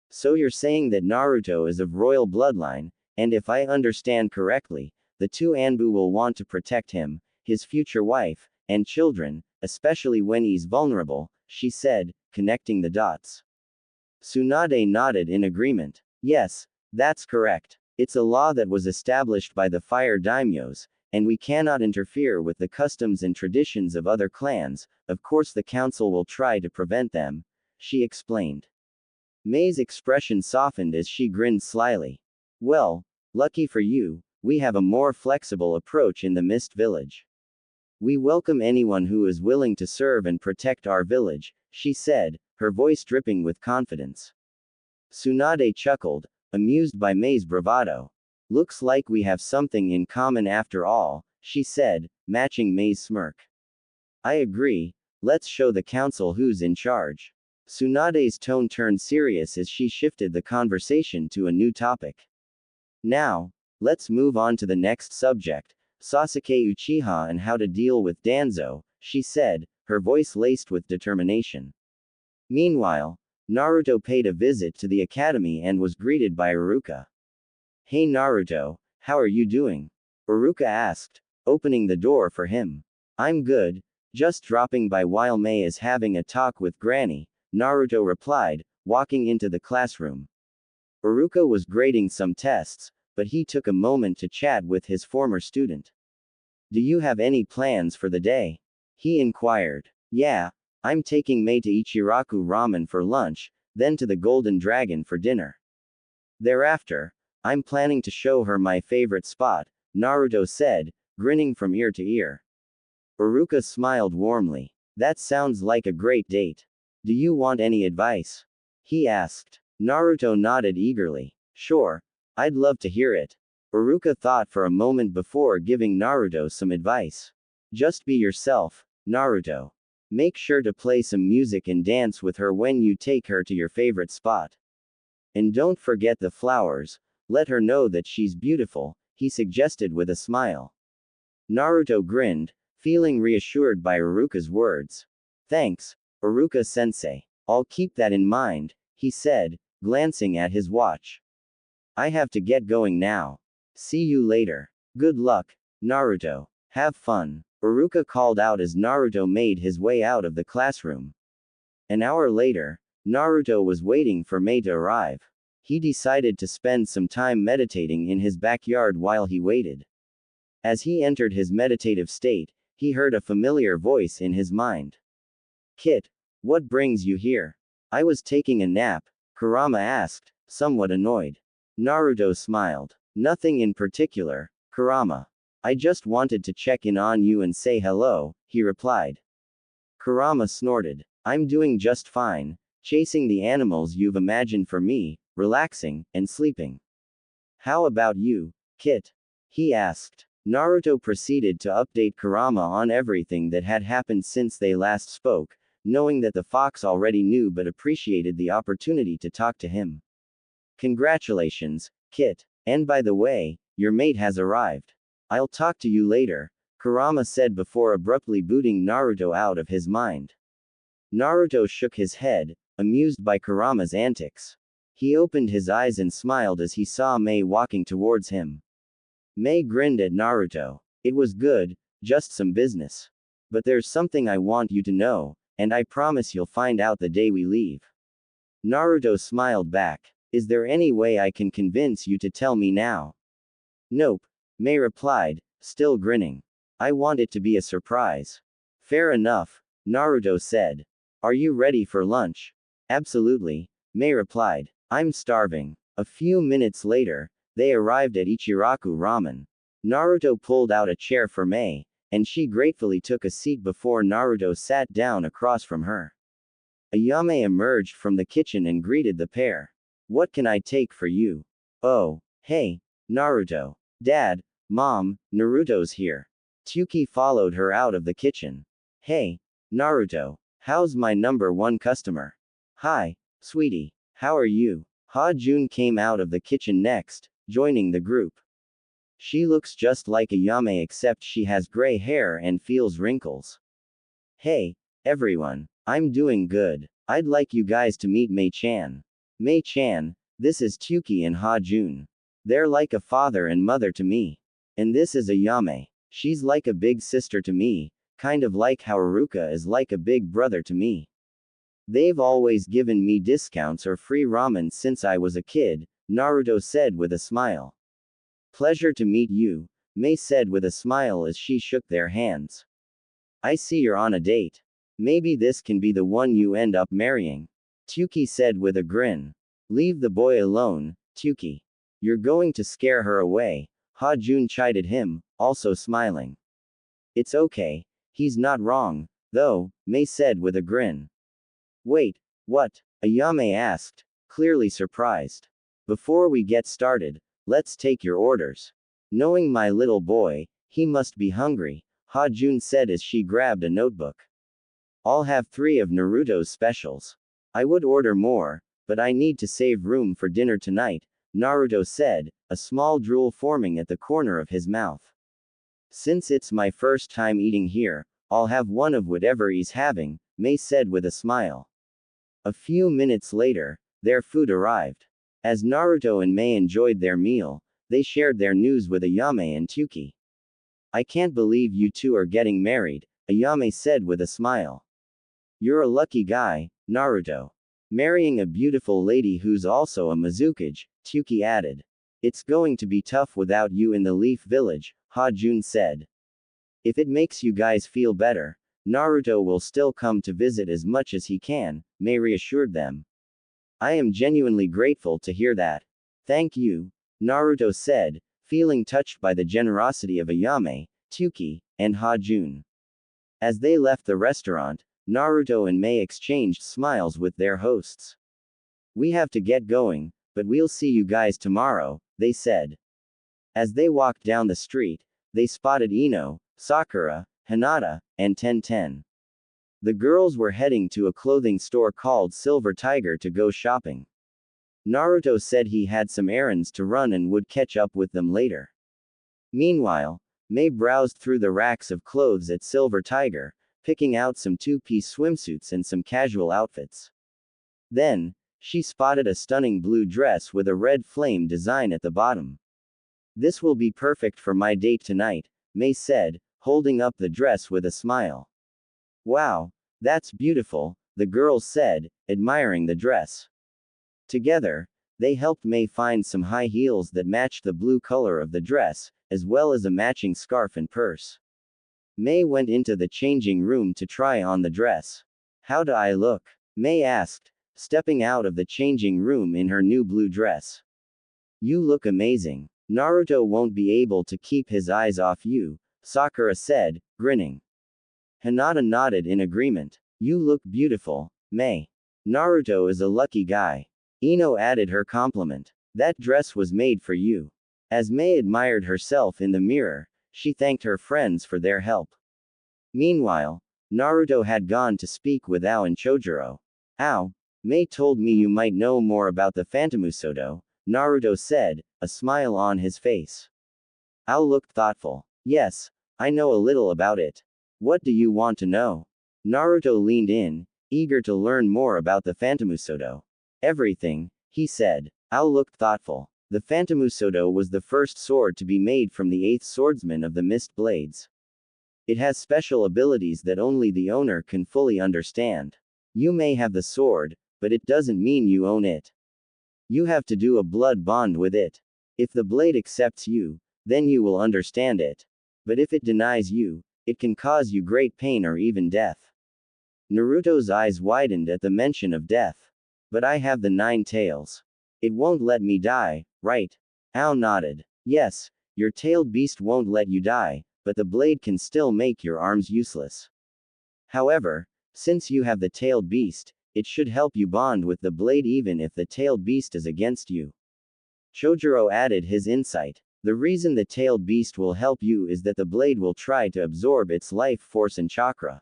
So you're saying that Naruto is of royal bloodline, and if I understand correctly, the two Anbu will want to protect him, his future wife, and children, especially when he's vulnerable, she said, connecting the dots. Tsunade nodded in agreement. Yes, that's correct. It's a law that was established by the Fire Daimyos, and we cannot interfere with the customs and traditions of other clans. Of course the council will try to prevent them, she explained. Mei's expression softened as she grinned slyly. Well, lucky for you, we have a more flexible approach in the Mist Village. We welcome anyone who is willing to serve and protect our village, she said, her voice dripping with confidence. Tsunade chuckled, amused by Mei's bravado. Looks like we have something in common after all, she said, matching Mei's smirk. I agree, let's show the council who's in charge. Tsunade's tone turned serious as she shifted the conversation to a new topic. Now, let's move on to the next subject, Sasuke Uchiha and how to deal with Danzo, she said, her voice laced with determination. Meanwhile, Naruto paid a visit to the academy and was greeted by Iruka. Hey Naruto, how are you doing? Iruka asked, opening the door for him. I'm good, just dropping by while Mei is having a talk with Granny, Naruto replied, walking into the classroom. Iruka was grading some tests, but he took a moment to chat with his former student. Do you have any plans for the day? He inquired. Yeah, I'm taking Mei to Ichiraku Ramen for lunch, then to the Golden Dragon for dinner. Thereafter, I'm planning to show her my favorite spot, Naruto said, grinning from ear to ear. Iruka smiled warmly. That sounds like a great date. Do you want any advice? He asked. Naruto nodded eagerly. Sure, I'd love to hear it. Iruka thought for a moment before giving Naruto some advice. Just be yourself, Naruto. Make sure to play some music and dance with her when you take her to your favorite spot. And don't forget the flowers, let her know that she's beautiful, he suggested with a smile. Naruto grinned, feeling reassured by Iruka's words. Thanks, Iruka-sensei. I'll keep that in mind, he said, glancing at his watch. I have to get going now. See you later. Good luck, Naruto. Have fun. Iruka called out as Naruto made his way out of the classroom. An hour later, Naruto was waiting for Mei to arrive. He decided to spend some time meditating in his backyard while he waited. As he entered his meditative state, he heard a familiar voice in his mind. Kit, what brings you here? I was taking a nap, Kurama asked, somewhat annoyed. Naruto smiled. Nothing in particular, Kurama. I just wanted to check in on you and say hello, he replied. Kurama snorted. I'm doing just fine, chasing the animals you've imagined for me, relaxing, and sleeping. How about you, Kit? He asked. Naruto proceeded to update Kurama on everything that had happened since they last spoke, knowing that the fox already knew but appreciated the opportunity to talk to him. Congratulations, Kit. And by the way, your mate has arrived. I'll talk to you later, Kurama said before abruptly booting Naruto out of his mind. Naruto shook his head, amused by Kurama's antics. He opened his eyes and smiled as he saw Mei walking towards him. Mei grinned at Naruto. It was good, just some business. But there's something I want you to know, and I promise you'll find out the day we leave. Naruto smiled back. Is there any way I can convince you to tell me now? Nope, Mei replied, still grinning. I want it to be a surprise. Fair enough, Naruto said. Are you ready for lunch? Absolutely, Mei replied. I'm starving. A few minutes later, they arrived at Ichiraku Ramen. Naruto pulled out a chair for Mei, and she gratefully took a seat before Naruto sat down across from her. Ayame emerged from the kitchen and greeted the pair. What can I take for you? Oh, hey, Naruto. Dad, Mom, Naruto's here. Tsuki followed her out of the kitchen. Hey, Naruto. How's my number one customer? Hi, sweetie. How are you? Ha-Jun came out of the kitchen next, joining the group. She looks just like Ayame except she has gray hair and feels wrinkles. Hey, everyone. I'm doing good. I'd like you guys to meet Mei-chan. Mei-chan, this is Tsuki and Ha-Jun. They're like a father and mother to me. And this is Ayame. She's like a big sister to me, kind of like how Haruka is like a big brother to me. They've always given me discounts or free ramen since I was a kid, Naruto said with a smile. Pleasure to meet you, Mei said with a smile as she shook their hands. I see you're on a date. Maybe this can be the one you end up marrying. Tsuki said with a grin. Leave the boy alone, Tsuki. You're going to scare her away, Ha-Jun chided him, also smiling. It's okay, he's not wrong, though, Mei said with a grin. Wait, what? Ayame asked, clearly surprised. Before we get started, let's take your orders. Knowing my little boy, he must be hungry, Ha-Jun said as she grabbed a notebook. I'll have 3 of Naruto's specials. I would order more, but I need to save room for dinner tonight, Naruto said, a small drool forming at the corner of his mouth. Since it's my first time eating here, I'll have one of whatever he's having, Mei said with a smile. A few minutes later, their food arrived. As Naruto and Mei enjoyed their meal, they shared their news with Ayame and Tsuki. I can't believe you two are getting married, Ayame said with a smile. You're a lucky guy, Naruto. Marrying a beautiful lady who's also a Mizukage, Tsuki added. It's going to be tough without you in the Leaf Village, Ha-Jun said. If it makes you guys feel better, Naruto will still come to visit as much as he can, Mei reassured them. I am genuinely grateful to hear that. Thank you, Naruto said, feeling touched by the generosity of Ayame, Tsuki, and Ha-Jun. As they left the restaurant, Naruto and Mei exchanged smiles with their hosts. We have to get going, but we'll see you guys tomorrow, they said. As they walked down the street, they spotted Ino, Sakura, Hinata, and Tenten. The girls were heading to a clothing store called Silver Tiger to go shopping. Naruto said he had some errands to run and would catch up with them later. Meanwhile, Mei browsed through the racks of clothes at Silver Tiger, picking out some 2-piece swimsuits and some casual outfits. Then, she spotted a stunning blue dress with a red flame design at the bottom. This will be perfect for my date tonight, Mei said, holding up the dress with a smile. Wow, that's beautiful, the girls said, admiring the dress. Together, they helped Mei find some high heels that matched the blue color of the dress, as well as a matching scarf and purse. Mei went into the changing room to try on the dress. How do I look? Mei asked, stepping out of the changing room in her new blue dress. You look amazing. Naruto won't be able to keep his eyes off you, Sakura said, grinning. Hinata nodded in agreement. You look beautiful, Mei. Naruto is a lucky guy. Ino added her compliment. That dress was made for you. As Mei admired herself in the mirror, she thanked her friends for their help. Meanwhile, Naruto had gone to speak with Ao and Chojuro. Ao, Mei told me you might know more about the Phantomusodo, Naruto said, a smile on his face. Ao looked thoughtful. Yes, I know a little about it. What do you want to know? Naruto leaned in, eager to learn more about the Phantomusodo. Everything, he said. Ao looked thoughtful. The Phantomusodo was the first sword to be made from the 8th swordsman of the Mist Blades. It has special abilities that only the owner can fully understand. You may have the sword, but it doesn't mean you own it. You have to do a blood bond with it. If the blade accepts you, then you will understand it. But if it denies you, it can cause you great pain or even death. Naruto's eyes widened at the mention of death. But I have the 9 tails. It won't let me die, right? Ao nodded. Yes, Your tailed beast won't let you die, but the blade can still make your arms useless. However, since you have the tailed beast, it should help you bond with the blade even if the tailed beast is against you. Chojuro added his insight. The reason the tailed beast will help you is that the blade will try to absorb its life force and chakra.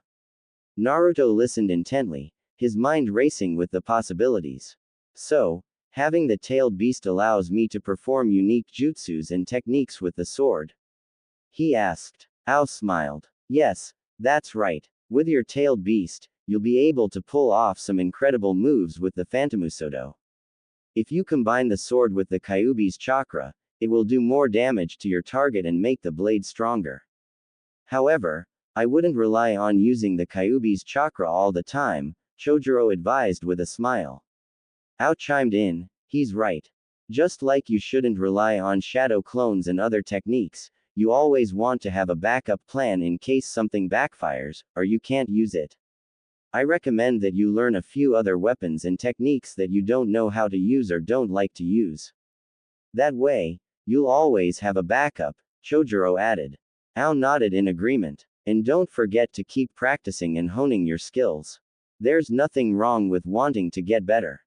Naruto listened intently, his mind racing with the possibilities. So, having the tailed beast allows me to perform unique jutsus and techniques with the sword? He asked. Ao smiled. Yes, that's right. With your tailed beast, you'll be able to pull off some incredible moves with the Phantomusodo. If you combine the sword with the Kyuubi's chakra, it will do more damage to your target and make the blade stronger. However, I wouldn't rely on using the Kyuubi's chakra all the time, Chojuro advised with a smile. Ao chimed in, he's right. Just like you shouldn't rely on shadow clones and other techniques, you always want to have a backup plan in case something backfires, or you can't use it. I recommend that you learn a few other weapons and techniques that you don't know how to use or don't like to use. That way, you'll always have a backup, Chojuro added. Ao nodded in agreement. And don't forget to keep practicing and honing your skills. There's nothing wrong with wanting to get better.